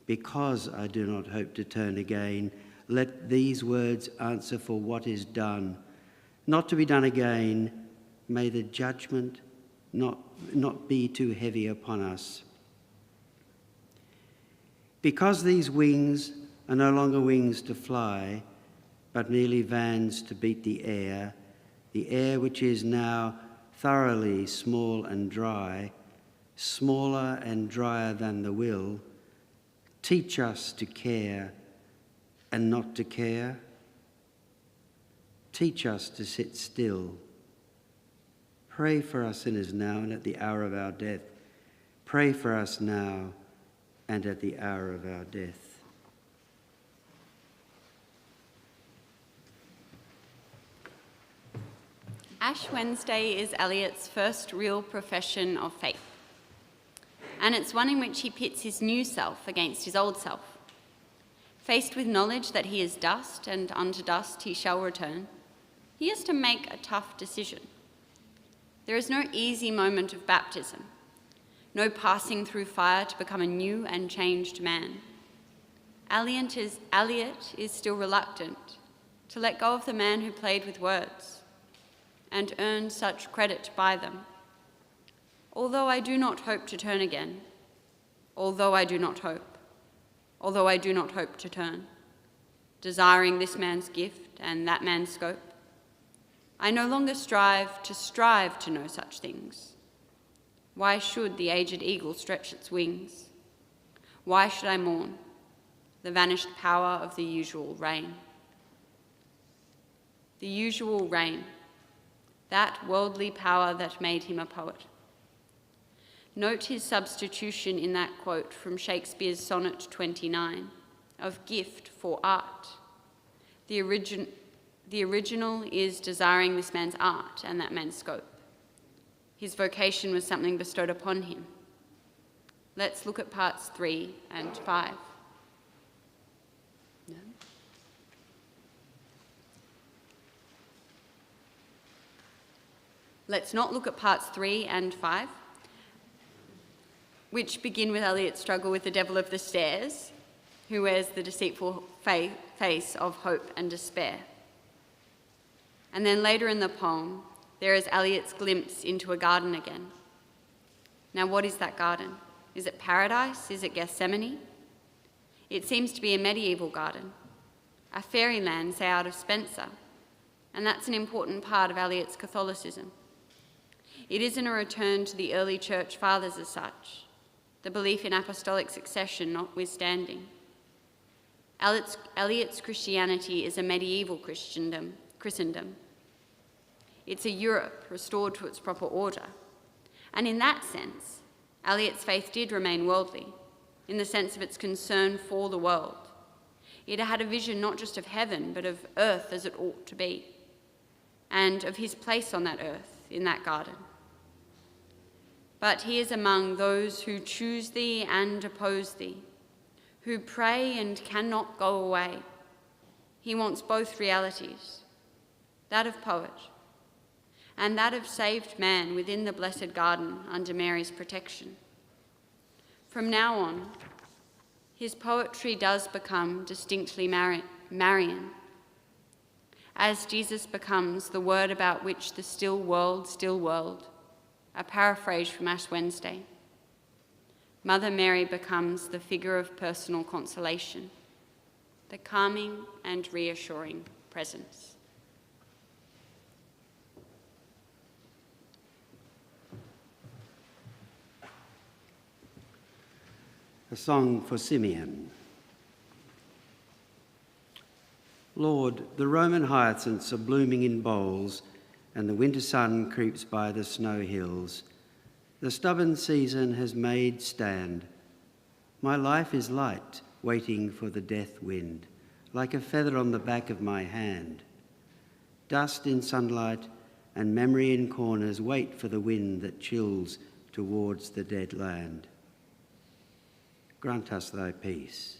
Because I do not hope to turn again, let these words answer for what is done, not to be done again. May the judgment not be too heavy upon us. Because these wings are no longer wings to fly, but merely vans to beat the air which is now thoroughly small and dry, smaller and drier than the will, teach us to care and not to care. Teach us to sit still. Pray for us sinners now and at the hour of our death. Pray for us now and at the hour of our death. Ash Wednesday is Elliot's first real profession of faith, and it's one in which he pits his new self against his old self. Faced with knowledge that he is dust and unto dust he shall return, he has to make a tough decision. There is no easy moment of baptism, no passing through fire to become a new and changed man. Elliot is still reluctant to let go of the man who played with words and earned such credit by them. Although I do not hope to turn again, although I do not hope to turn, desiring this man's gift and that man's scope, I no longer strive to know such things. Why should the aged eagle stretch its wings? Why should I mourn the vanished power of the usual rain? The usual rain, that worldly power that made him a poet. Note his substitution in that quote from Shakespeare's Sonnet 29 of gift for art. The original is desiring this man's art and that man's scope. His vocation was something bestowed upon him. Let's look at parts 3 and 5. No? Let's not look at parts 3 and 5, which begin with Elliot's struggle with the devil of the stairs, who wears the deceitful face of hope and despair. And then later in the poem, there is Elliot's glimpse into a garden again. Now, what is that garden? Is it paradise? Is it Gethsemane? It seems to be a medieval garden, a fairyland, say, out of Spenser, and that's an important part of Elliot's Catholicism. It isn't a return to the early church fathers as such, the belief in apostolic succession notwithstanding. Elliot's Christianity is a medieval Christendom. It's a Europe restored to its proper order. And in that sense, Elliot's faith did remain worldly, in the sense of its concern for the world. It had a vision not just of heaven, but of earth as it ought to be, and of his place on that earth, in that garden. But he is among those who choose thee and oppose thee, who pray and cannot go away. He wants both realities, that of poet and that of saved man within the blessed garden under Mary's protection. From now on, his poetry does become distinctly Marian, as Jesus becomes the word about which the still world, a paraphrase from Ash Wednesday. Mother Mary becomes the figure of personal consolation, the calming and reassuring presence. A song for Simeon. Lord, the Roman hyacinths are blooming in bowls, and the winter sun creeps by the snow hills. The stubborn season has made stand. My life is light, waiting for the death wind, like a feather on the back of my hand. Dust in sunlight and memory in corners wait for the wind that chills towards the dead land. Grant us thy peace.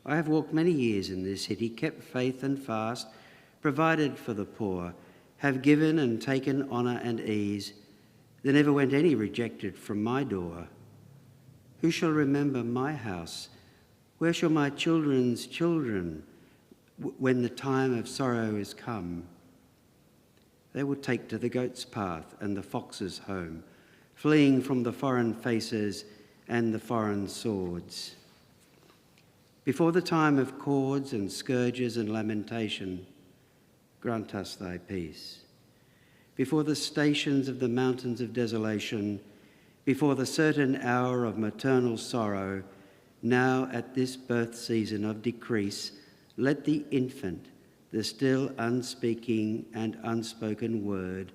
I have walked many years in this city, kept faith and fast, provided for the poor, have given and taken honour and ease. There never went any rejected from my door. Who shall remember my house? Where shall my children's children, when the time of sorrow is come? They will take to the goat's path and the fox's home, fleeing from the foreign faces and the foreign swords. Before the time of cords and scourges and lamentation, grant us thy peace. Before the stations of the mountains of desolation, before the certain hour of maternal sorrow, now at this birth season of decrease, let the infant, the still unspeaking and unspoken word,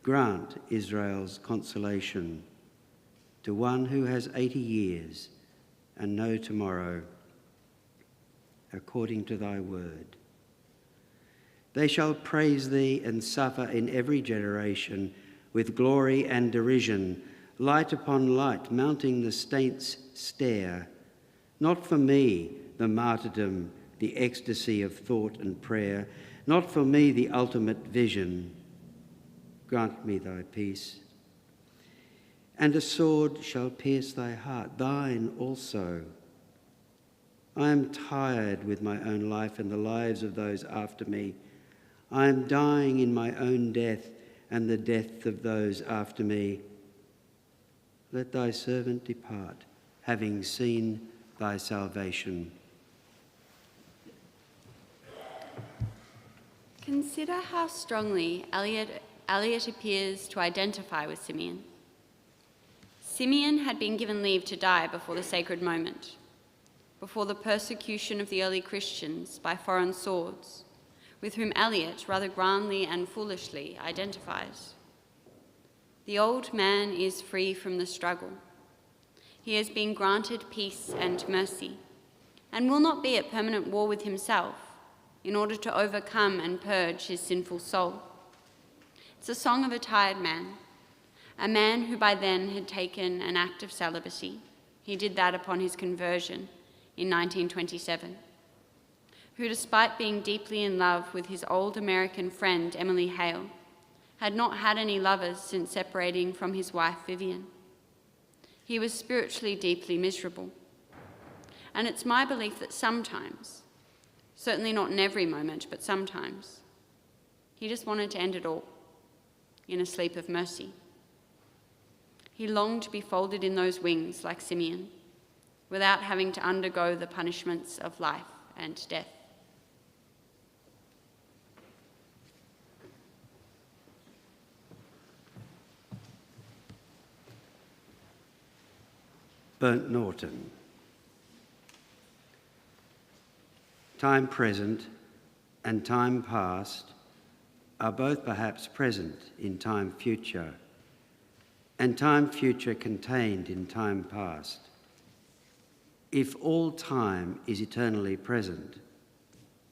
grant Israel's consolation to one who has 80 years and no tomorrow, according to thy word. They shall praise thee and suffer in every generation with glory and derision, light upon light, mounting the saints' stair. Not for me the martyrdom, the ecstasy of thought and prayer, not for me the ultimate vision. Grant me thy peace. And a sword shall pierce thy heart, thine also. I am tired with my own life and the lives of those after me. I am dying in my own death and the death of those after me. Let thy servant depart, having seen thy salvation. Consider how strongly Eliot appears to identify with Simeon. Simeon had been given leave to die before the sacred moment, before the persecution of the early Christians by foreign swords, with whom Eliot rather grandly and foolishly identifies. The old man is free from the struggle. He has been granted peace and mercy, and will not be at permanent war with himself in order to overcome and purge his sinful soul. It's a song of a tired man, a man who by then had taken an act of celibacy. He did that upon his conversion in 1927. Who, despite being deeply in love with his old American friend Emily Hale, had not had any lovers since separating from his wife Vivian. He was spiritually deeply miserable. And it's my belief that sometimes, certainly not in every moment, but sometimes, he just wanted to end it all in a sleep of mercy. He longed to be folded in those wings like Simeon, without having to undergo the punishments of life and death. Burnt Norton. Time present and time past are both perhaps present in time future, and time future contained in time past. If all time is eternally present,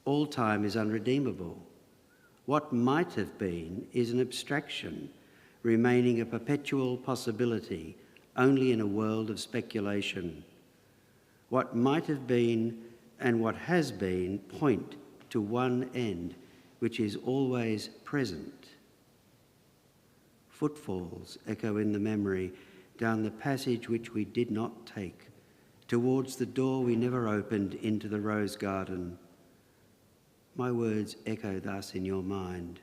all time is unredeemable. What might have been is an abstraction, remaining a perpetual possibility only in a world of speculation. What might have been and what has been point to one end, which is always present. Footfalls echo in the memory down the passage which we did not take, towards the door we never opened into the rose garden. My words echo thus in your mind.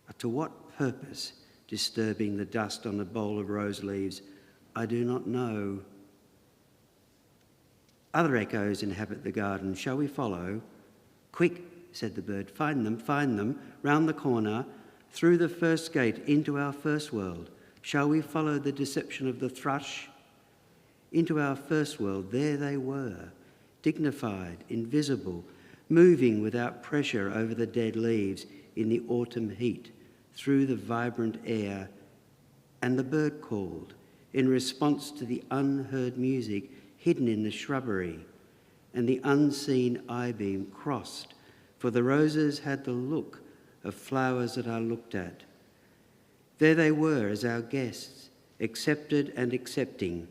But to what purpose disturbing the dust on a bowl of rose leaves, I do not know. Other echoes inhabit the garden. Shall we follow? Quick, said the bird, find them, round the corner, through the first gate into our first world. Shall we follow the deception of the thrush? Into our first world, there they were, dignified, invisible, moving without pressure over the dead leaves in the autumn heat, through the vibrant air, and the bird called in response to the unheard music hidden in the shrubbery, and the unseen eye-beam crossed, for the roses had the look of flowers that are looked at. There they were as our guests, accepted and accepting.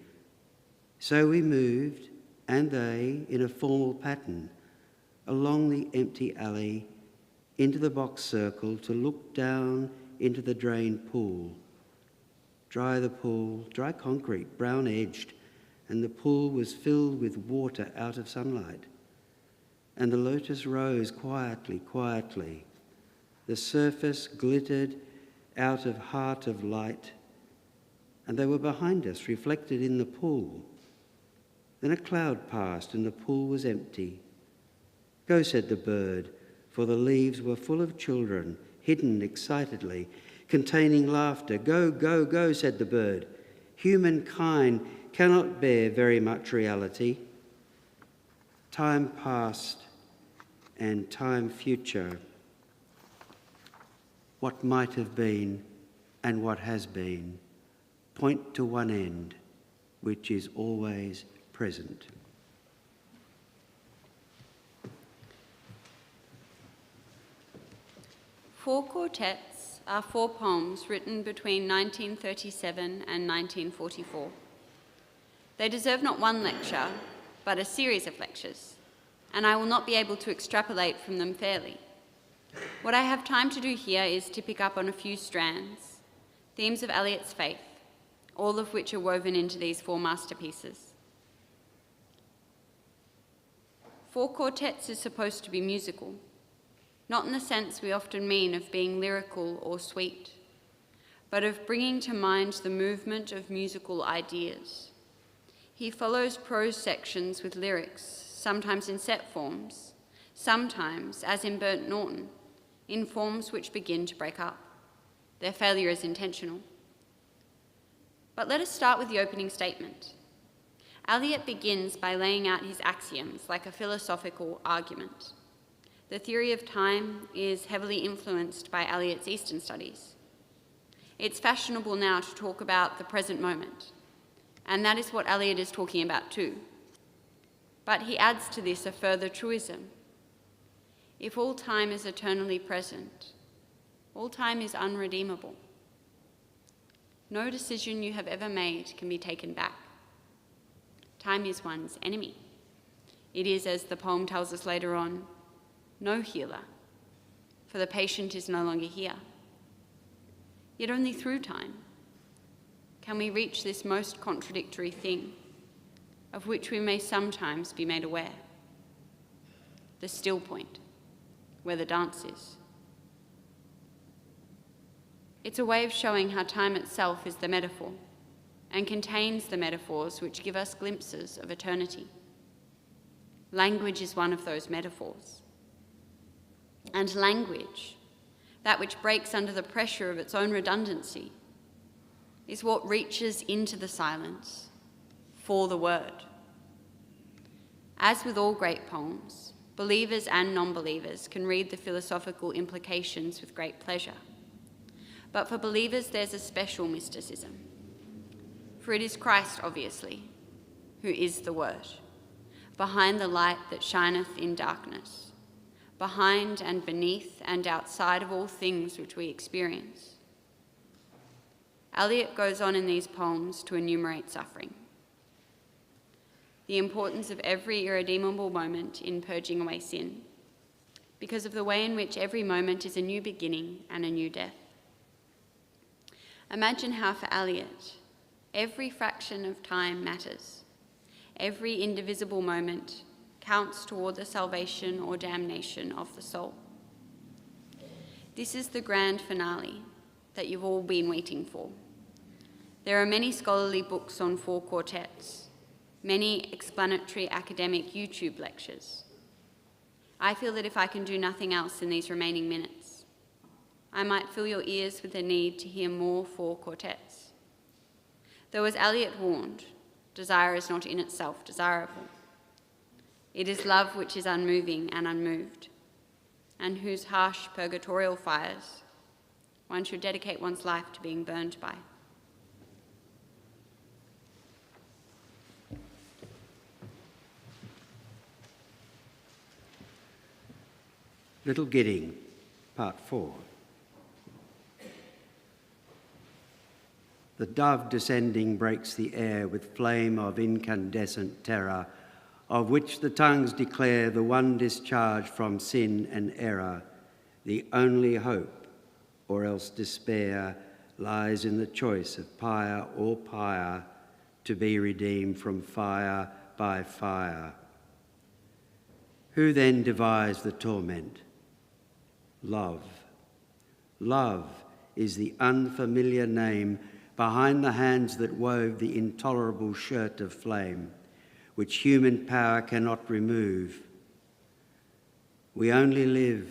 So we moved, and they, in a formal pattern, along the empty alley, into the box circle to look down into the drained pool. Dry concrete, brown-edged, and the pool was filled with water out of sunlight. And the lotus rose quietly, quietly. The surface glittered out of heart of light, and they were behind us, reflected in the pool. Then a cloud passed, and the pool was empty. Go, said the bird, for the leaves were full of children, hidden excitedly, containing laughter. Go, go, go, said the bird. Humankind cannot bear very much reality. Time past and time future, what might have been and what has been, point to one end, which is always present. Four Quartets are 4 poems written between 1937 and 1944. They deserve not one lecture, but a series of lectures, and I will not be able to extrapolate from them fairly. What I have time to do here is to pick up on a few strands, themes of Eliot's faith, all of which are woven into these 4 masterpieces. Four Quartets is supposed to be musical, not in the sense we often mean of being lyrical or sweet, but of bringing to mind the movement of musical ideas. He follows prose sections with lyrics, sometimes in set forms, sometimes, as in Burnt Norton, in forms which begin to break up. Their failure is intentional. But let us start with the opening statement. Eliot begins by laying out his axioms like a philosophical argument. The theory of time is heavily influenced by Eliot's Eastern studies. It's fashionable now to talk about the present moment, and that is what Eliot is talking about too. But he adds to this a further truism. If all time is eternally present, all time is unredeemable. No decision you have ever made can be taken back. Time is one's enemy. It is, as the poem tells us later on, no healer, for the patient is no longer here. Yet only through time can we reach this most contradictory thing, of which we may sometimes be made aware. The still point, where the dance is. It's a way of showing how time itself is the metaphor, and contains the metaphors which give us glimpses of eternity. Language is one of those metaphors. And language, that which breaks under the pressure of its own redundancy, is what reaches into the silence for the word. As with all great poems, believers and non-believers can read the philosophical implications with great pleasure. But for believers, there's a special mysticism. For it is Christ, obviously, who is the Word, behind the light that shineth in darkness, behind and beneath and outside of all things which we experience. Eliot goes on in these poems to enumerate suffering, the importance of every irredeemable moment in purging away sin, because of the way in which every moment is a new beginning and a new death. Imagine how for Eliot, every fraction of time matters. Every indivisible moment counts toward the salvation or damnation of the soul. This is the grand finale that you've all been waiting for. There are many scholarly books on 4 quartets, many explanatory academic YouTube lectures. I feel that if I can do nothing else in these remaining minutes, I might fill your ears with the need to hear more 4 quartets. Though as Eliot warned, desire is not in itself desirable. It is love which is unmoving and unmoved, and whose harsh purgatorial fires one should dedicate one's life to being burned by. Little Gidding, Part 4. The dove descending breaks the air with flame of incandescent terror, of which the tongues declare the one discharged from sin and error, the only hope, or else despair, lies in the choice of pyre or pyre, to be redeemed from fire by fire. Who then devised the torment? Love. Love is the unfamiliar name behind the hands that wove the intolerable shirt of flame, which human power cannot remove. We only live,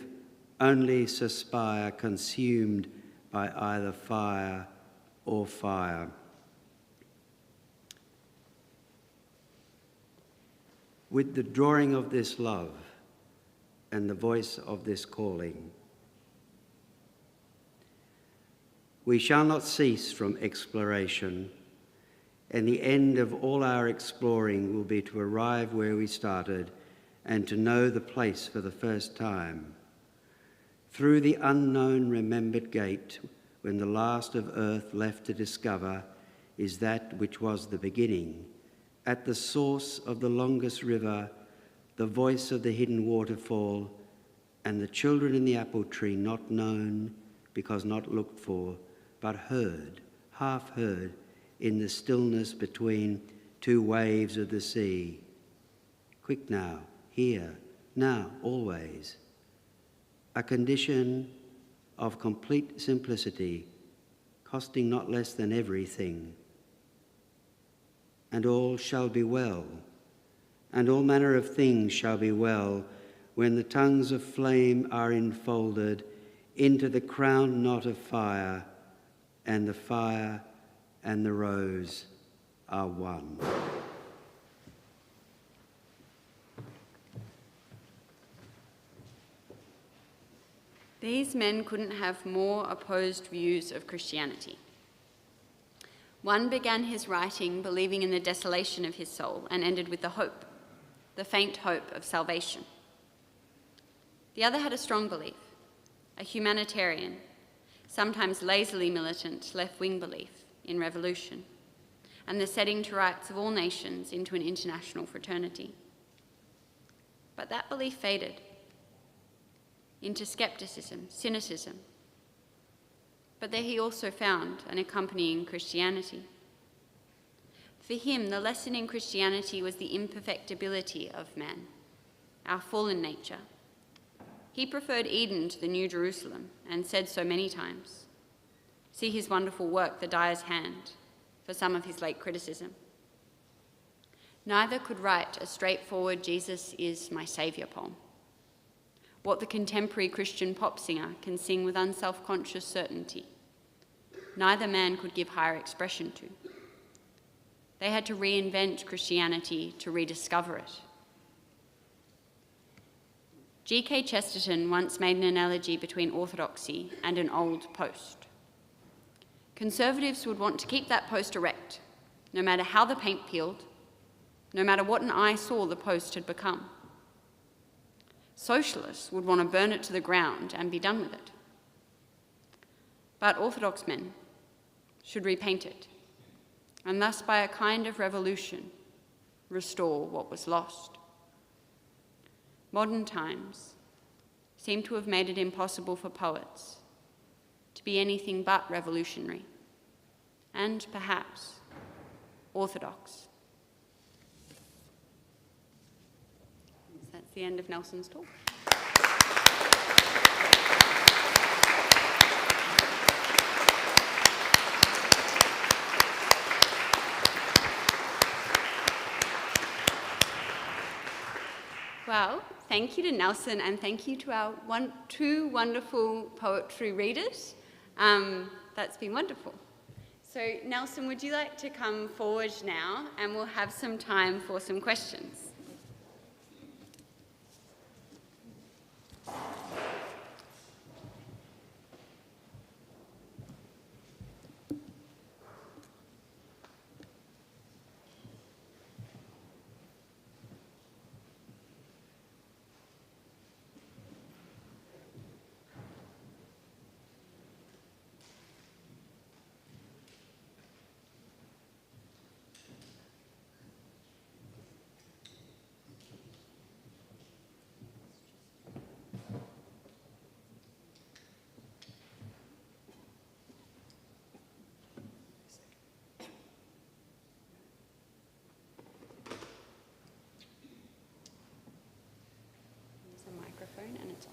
only suspire, consumed by either fire or fire. With the drawing of this love and the voice of this calling, we shall not cease from exploration, and the end of all our exploring will be to arrive where we started and to know the place for the first time. Through the unknown remembered gate, when the last of earth left to discover is that which was the beginning, at the source of the longest river, the voice of the hidden waterfall, and the children in the apple tree not known because not looked for, but heard, half heard, in the stillness between two waves of the sea. Quick now, here, now, always. A condition of complete simplicity, costing not less than everything. And all shall be well, and all manner of things shall be well, when the tongues of flame are enfolded into the crown knot of fire, and the fire and the rose are one. These men couldn't have more opposed views of Christianity. One began his writing believing in the desolation of his soul and ended with the hope, the faint hope of salvation. The other had a strong belief, a humanitarian, sometimes lazily militant left-wing belief in revolution and the setting to rights of all nations into an international fraternity. But that belief faded into skepticism, cynicism. But there he also found an accompanying Christianity. For him, the lesson in Christianity was the imperfectibility of man, our fallen nature. He preferred Eden to the New Jerusalem and said so many times. See his wonderful work, The Dyer's Hand, for some of his late criticism. Neither could write a straightforward Jesus is my saviour poem, what the contemporary Christian pop singer can sing with unself-conscious certainty. Neither man could give higher expression to. They had to reinvent Christianity to rediscover it. G.K. Chesterton once made an analogy between orthodoxy and an old post. Conservatives would want to keep that post erect, no matter how the paint peeled, no matter what an eye saw the post had become. Socialists would want to burn it to the ground and be done with it. But orthodox men should repaint it, and thus by a kind of revolution restore what was lost. Modern times seem to have made it impossible for poets to be anything but revolutionary and perhaps orthodox. That's the end of Nelson's talk. Well, thank you to Nelson and thank you to our two wonderful poetry readers. That's been wonderful. So Nelson, would you like to come forward now and we'll have some time for some questions.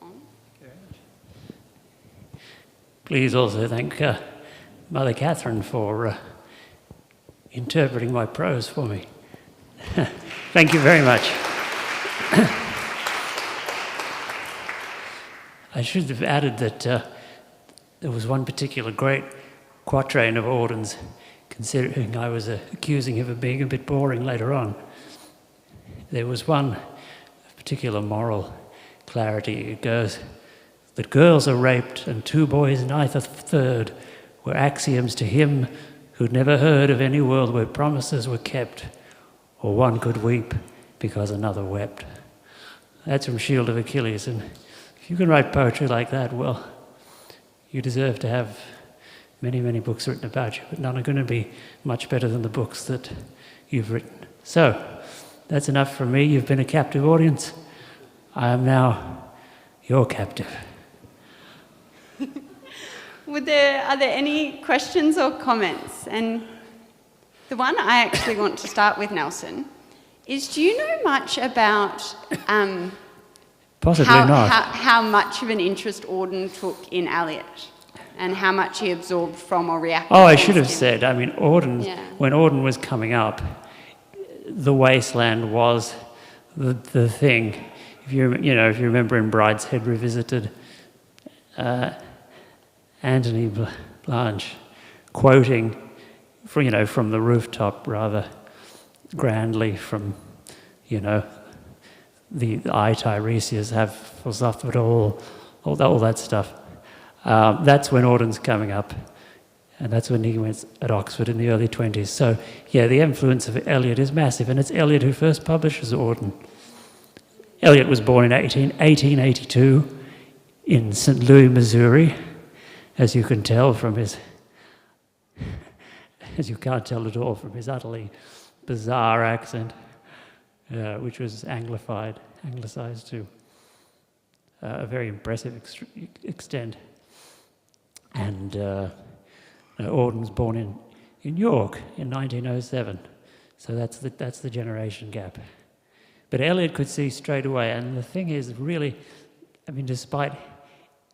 Tom. Please also thank Mother Catherine for interpreting my prose for me. Thank you very much. I should have added that there was one particular great quatrain of Auden's, considering I was accusing him of being a bit boring later on. There was one particular moral clarity. It goes, that girls are raped and 2 boys neither third were axioms to him who'd never heard of any world where promises were kept, or one could weep because another wept. That's from Shield of Achilles, and if you can write poetry like that, well, you deserve to have many, many books written about you, but none are going to be much better than the books that you've written. So, that's enough from me. You've been a captive audience. I am now your captive. Are there any questions or comments? And the one I actually want to start with, Nelson, is do you know much about Possibly not. how much of an interest Auden took in Eliot and how much he absorbed from or reacted Oh, I against should have him? said, I mean, Auden, Yeah. when Auden was coming up, The Wasteland was the thing. If you remember in Brideshead Revisited, Anthony Blanche quoting from the rooftop rather grandly from, the I Tiresias have philosophed all that stuff. That's when Auden's coming up, and that's when he went at Oxford in the early 20s. So, yeah, the influence of Eliot is massive, and it's Eliot who first publishes Auden. Eliot was born in 1882 in St. Louis, Missouri, as you can tell from his, as you can't tell at all from his utterly bizarre accent, which was anglicized to a very impressive extent. And Auden was born in York in 1907, so that's the generation gap. But Eliot could see straight away, and the thing is, really, I mean, despite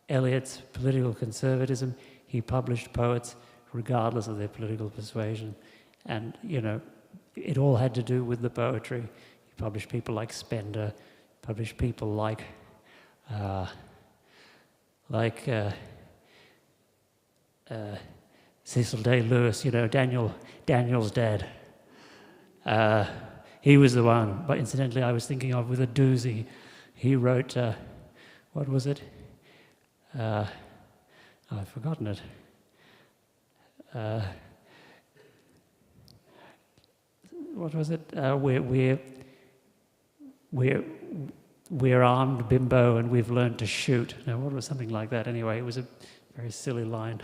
Eliot's political conservatism, he published poets regardless of their political persuasion, and it all had to do with the poetry. He published people like Spender, published people like Cecil Day Lewis, Daniel's dad. He was the one, but incidentally I was thinking of with a doozy. He wrote, what was it? I've forgotten it. What was it? We're armed, bimbo, and we've learned to shoot. No, what was something like that? Anyway, it was a very silly line.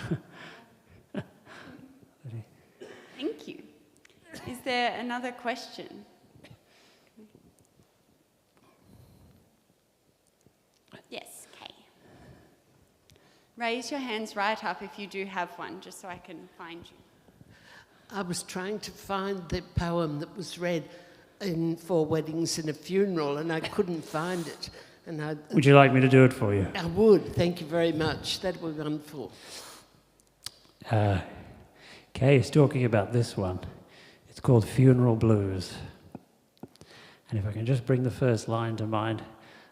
Thank you. Is there another question? Yes, Kay. Raise your hands right up if you do have one, just so I can find you. I was trying to find the poem that was read in Four Weddings and a Funeral, and I couldn't find it. And Would you like me to do it for you? I would. Thank you very much. That would be wonderful. Kay is talking about this one. It's called Funeral Blues. And if I can just bring the first line to mind,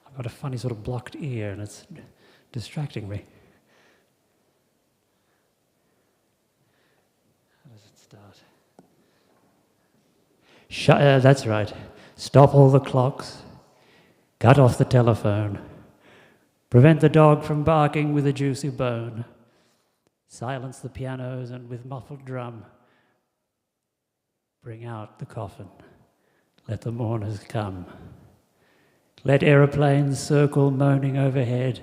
I've got a funny sort of blocked ear and it's distracting me. How does it start? That's right. Stop all the clocks. Cut off the telephone. Prevent the dog from barking with a juicy bone. Silence the pianos and with muffled drum. Bring out the coffin. Let the mourners come. Let aeroplanes circle moaning overhead,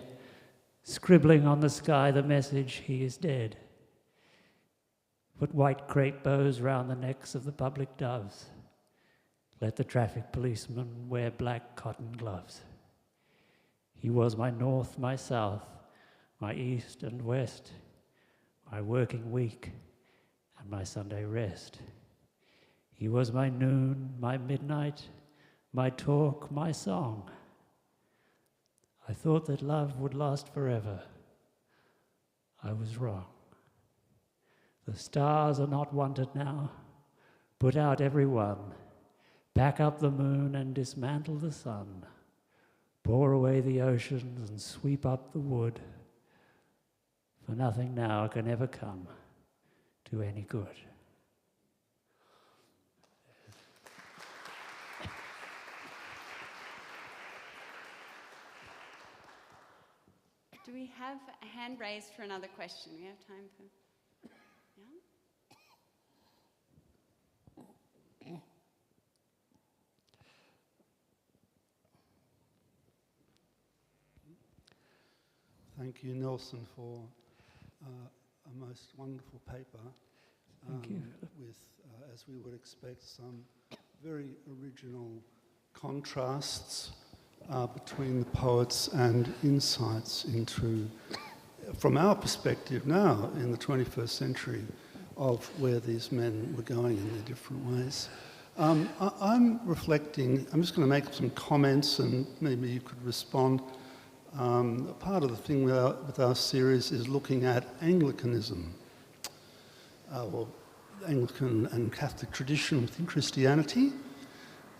scribbling on the sky the message, he is dead. Put white crepe bows round the necks of the public doves. Let the traffic policemen wear black cotton gloves. He was my north, my south, my east and west, my working week and my Sunday rest. He was my noon, my midnight, my talk, my song. I thought that love would last forever. I was wrong. The stars are not wanted now. Put out every one. Pack up the moon and dismantle the sun. Pour away the oceans and sweep up the wood. For nothing now can ever come to any good. Do we have a hand raised for another question? We have time for... Yeah? Thank you, Nelson, for a most wonderful paper. Thank you. With, as we would expect, some very original contrasts between the poets and insights into, from our perspective now in the 21st century, of where these men were going in their different ways. I'm reflecting, I'm just going to make some comments and maybe you could respond. Part of the thing with our series is looking at Anglicanism, or Anglican and Catholic tradition within Christianity.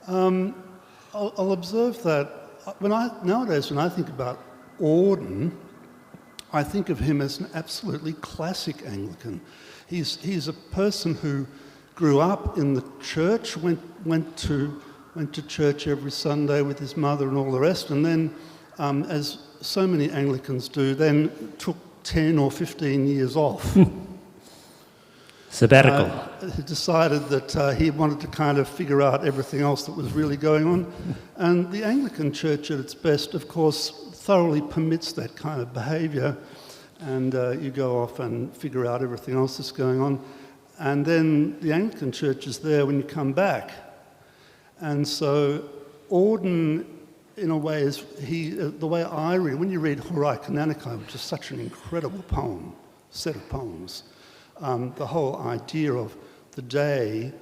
I'll observe that nowadays when I think about Auden, I think of him as an absolutely classic Anglican. He's a person who grew up in the church, went to church every Sunday with his mother and all the rest, and then, as so many Anglicans do, then took 10 or 15 years off. Sabbatical. He decided that he wanted to kind of figure out everything else that was really going on. And the Anglican Church at its best, of course, thoroughly permits that kind of behaviour. And you go off and figure out everything else that's going on. And then the Anglican Church is there when you come back. And so Auden, in a way, is the way I read, when you read Horae Canonicae, which is such an incredible set of poems, the whole idea of the day,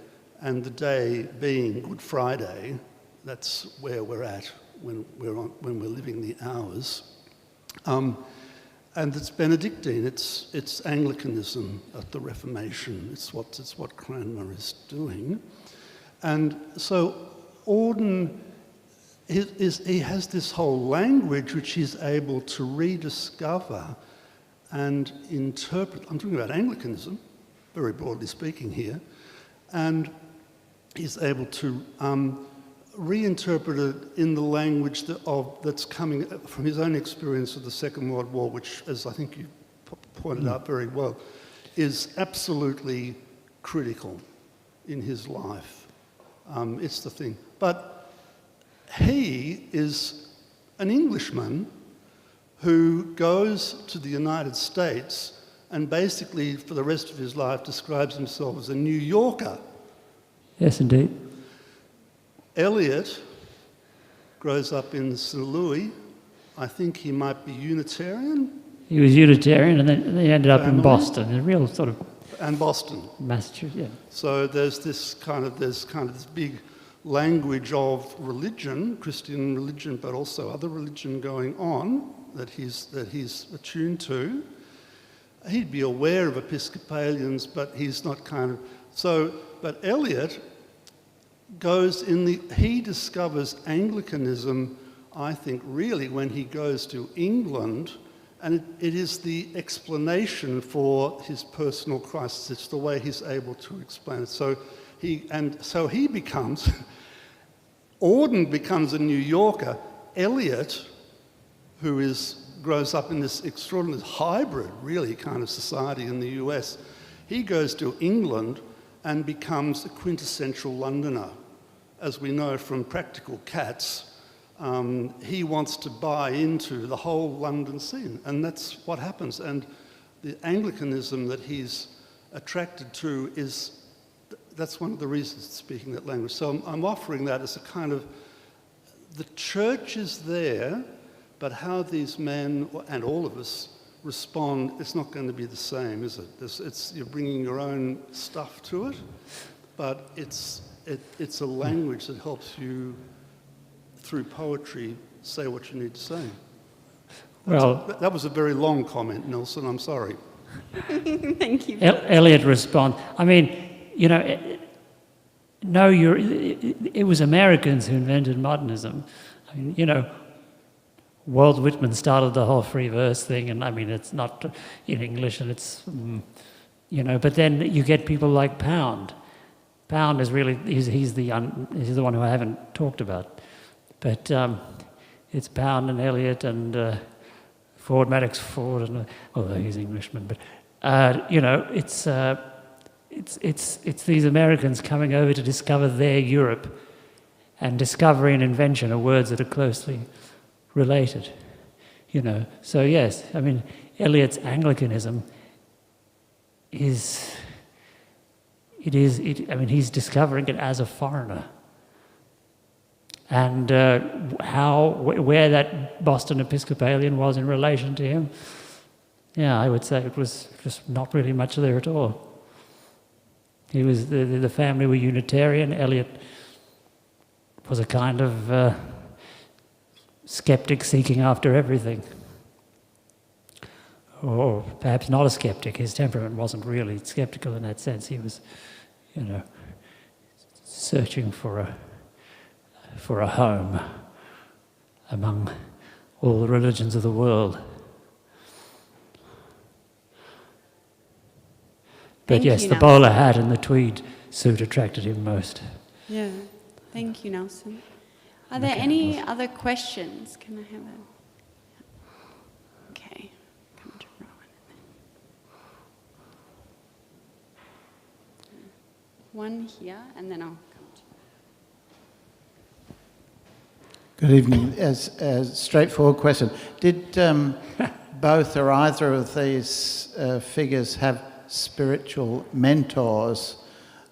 and the day being Good Friday, that's where we're at when we're living the hours. And it's Benedictine, it's Anglicanism at the Reformation. It's what Cranmer is doing. And so Auden, he has this whole language which he's able to rediscover and interpret. I'm talking about Anglicanism, very broadly speaking here, and he's able to reinterpret it in the language that's coming from his own experience of the Second World War, which, as I think you pointed out very well, is absolutely critical in his life. It's the thing. But he is an Englishman who goes to the United States and basically for the rest of his life describes himself as a New Yorker. Yes, indeed. Eliot grows up in St. Louis. I think he might be Unitarian. He was Unitarian and then he ended up in Boston, a real sort of... And Boston. Massachusetts, yeah. So there's this big language of religion, Christian religion, but also other religion going on that he's attuned to. He'd be aware of Episcopalians, but he's not but Eliot he discovers Anglicanism, I think, really when he goes to England, and it is the explanation for his personal crisis. It's the way he's able to explain it. So he becomes, Auden becomes a New Yorker. Eliot, who grows up in this extraordinary hybrid, really, kind of society in the US, he goes to England and becomes a quintessential Londoner. As we know from Practical Cats, he wants to buy into the whole London scene, and that's what happens. And the Anglicanism that he's attracted to that's one of the reasons it's speaking that language. So I'm offering that as a kind of, the church is there, but how these men, and all of us, respond, it's not going to be the same, is it? You're bringing your own stuff to it, but it's a language that helps you, through poetry, say what you need to say. Well, That was a very long comment, Nelson, I'm sorry. Thank you. Eliot responds. I mean, you know, no, it was Americans who invented modernism. I mean, you know, Walt Whitman started the whole free verse thing, and I mean, it's not in English, and it's, you know, but then you get people like Pound. Pound is really, he's the one who I haven't talked about. But it's Pound and Eliot and Ford, Madox Ford, and although he's Englishman, but you know, it's these Americans coming over to discover their Europe, and discovery and invention are words that are closely related, you know. So yes, I mean, Eliot's Anglicanism is, I mean, he's discovering it as a foreigner. And where that Boston Episcopalian was in relation to him, yeah, I would say it was just not really much there at all. He was, the family were Unitarian. Eliot was a kind of skeptic seeking after everything. Or perhaps not a skeptic. His temperament wasn't really skeptical in that sense. He was, you know, searching for a home among all the religions of the world. But Thank yes, you, the Nelson. bowler hat and the tweed suit attracted him most. Yeah, thank you, Nelson. Are there Okay, any other questions? Can I have a... Okay, come to Rowan. One here, and then I'll come to... Good evening. As a straightforward question, did both or either of these figures have spiritual mentors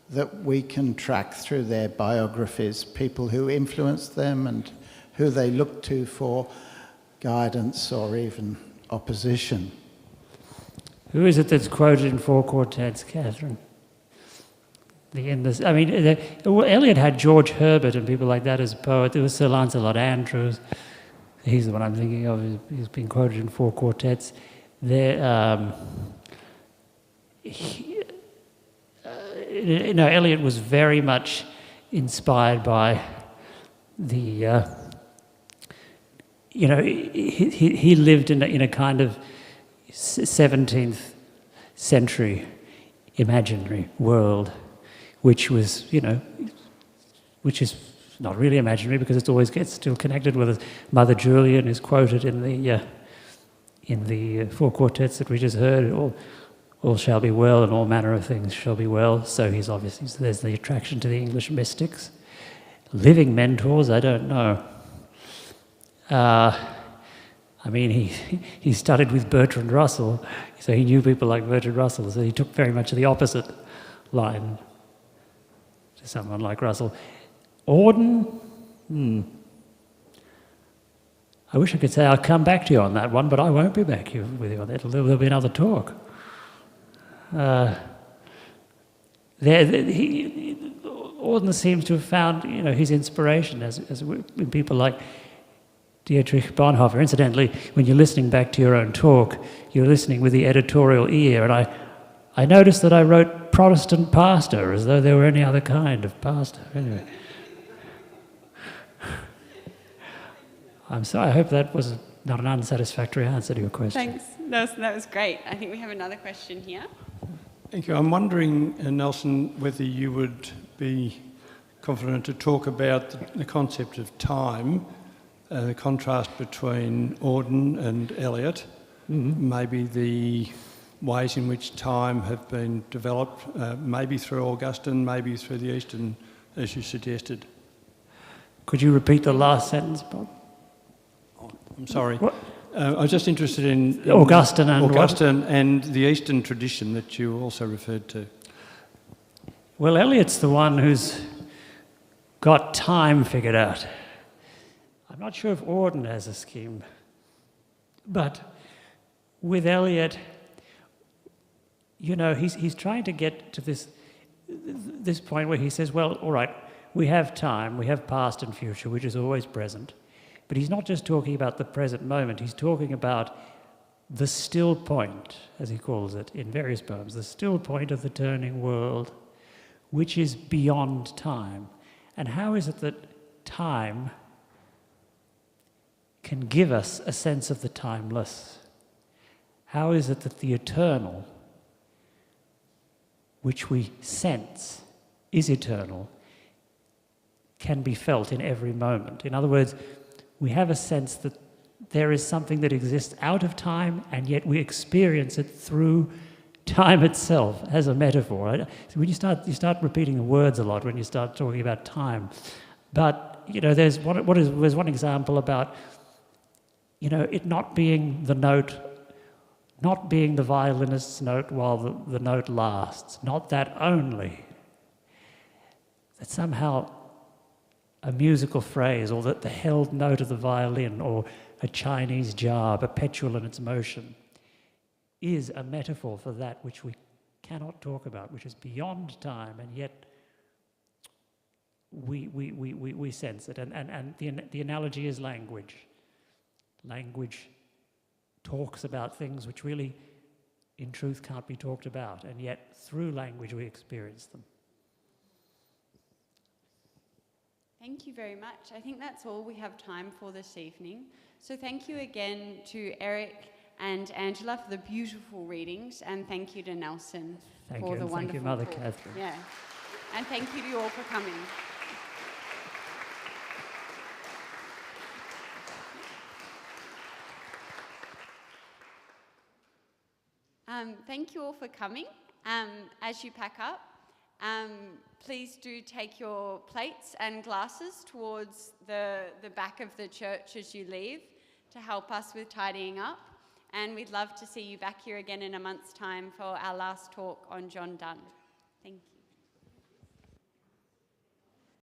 that we can track through their biographies, people who influenced them and who they looked to for guidance or even opposition? Who is it that's quoted in four quartets, Catherine? I mean, Eliot had George Herbert and people like that as a poet. There was Sir Lancelot Andrews. He's the one I'm thinking of. He's been quoted in four quartets. Eliot was very much inspired by the, he lived in a kind of 17th century imaginary world, which was, which is not really imaginary because it always gets still connected with it. Mother Julian is quoted in the four quartets that we just heard. All shall be well, and all manner of things shall be well. So he's obviously, so there's the attraction to the English mystics. Living mentors, I don't know. I mean, he studied with Bertrand Russell, so he knew people like Bertrand Russell, so he took very much the opposite line to someone like Russell. Auden? I wish I could say I'll come back to you on that one, but I won't be back with you on that. There'll be another talk. Auden seems to have found, his inspiration as in people like Dietrich Bonhoeffer. Incidentally, when you're listening back to your own talk, you're listening with the editorial ear, and I noticed that I wrote Protestant pastor as though there were any other kind of pastor. Anyway. I'm sorry, I hope that was not an unsatisfactory answer to your question. Thanks, Nelson, that was great. I think we have another question here. Thank you. I'm wondering, Nelson, whether you would be confident to talk about the concept of time, the contrast between Auden and Eliot, maybe the ways in which time have been developed, maybe through Augustine, maybe through the Eastern, as you suggested. Could you repeat the last sentence, Bob? I'm sorry. I was just interested in Augustine and Augustine and the Eastern tradition that you also referred to. Well, Eliot's the one who's got time figured out. I'm not sure if Auden has a scheme, but with Eliot, he's trying to get to this point where he says, well, all right, we have time, we have past and future, which is always present. But he's not just talking about the present moment, he's talking about the still point, as he calls it in various poems, the still point of the turning world, which is beyond time. And how is it that time can give us a sense of the timeless? How is it that the eternal, which we sense is eternal, can be felt in every moment? In other words, we have a sense that there is something that exists out of time, and yet we experience it through time itself as a metaphor. So when you start repeating the words a lot when you start talking about time. But there's one example about it not being the note, not being the violinist's note while the note lasts, not that only. That somehow a musical phrase, or that the held note of the violin, or a Chinese jar, perpetual in its motion, is a metaphor for that which we cannot talk about, which is beyond time, and yet we sense it. And the analogy is language. Language talks about things which really, in truth, can't be talked about, and yet through language we experience them. Thank you very much. I think that's all we have time for this evening. So thank you again to Eric and Angela for the beautiful readings, and thank you to Nelson for the wonderful Thank you, Mother talk. Catherine. Yeah, and thank you to you all for coming. Thank you all for coming. As you pack up, please do take your plates and glasses towards the back of the church as you leave to help us with tidying up. And we'd love to see you back here again in a month's time for our last talk on John Donne. Thank you.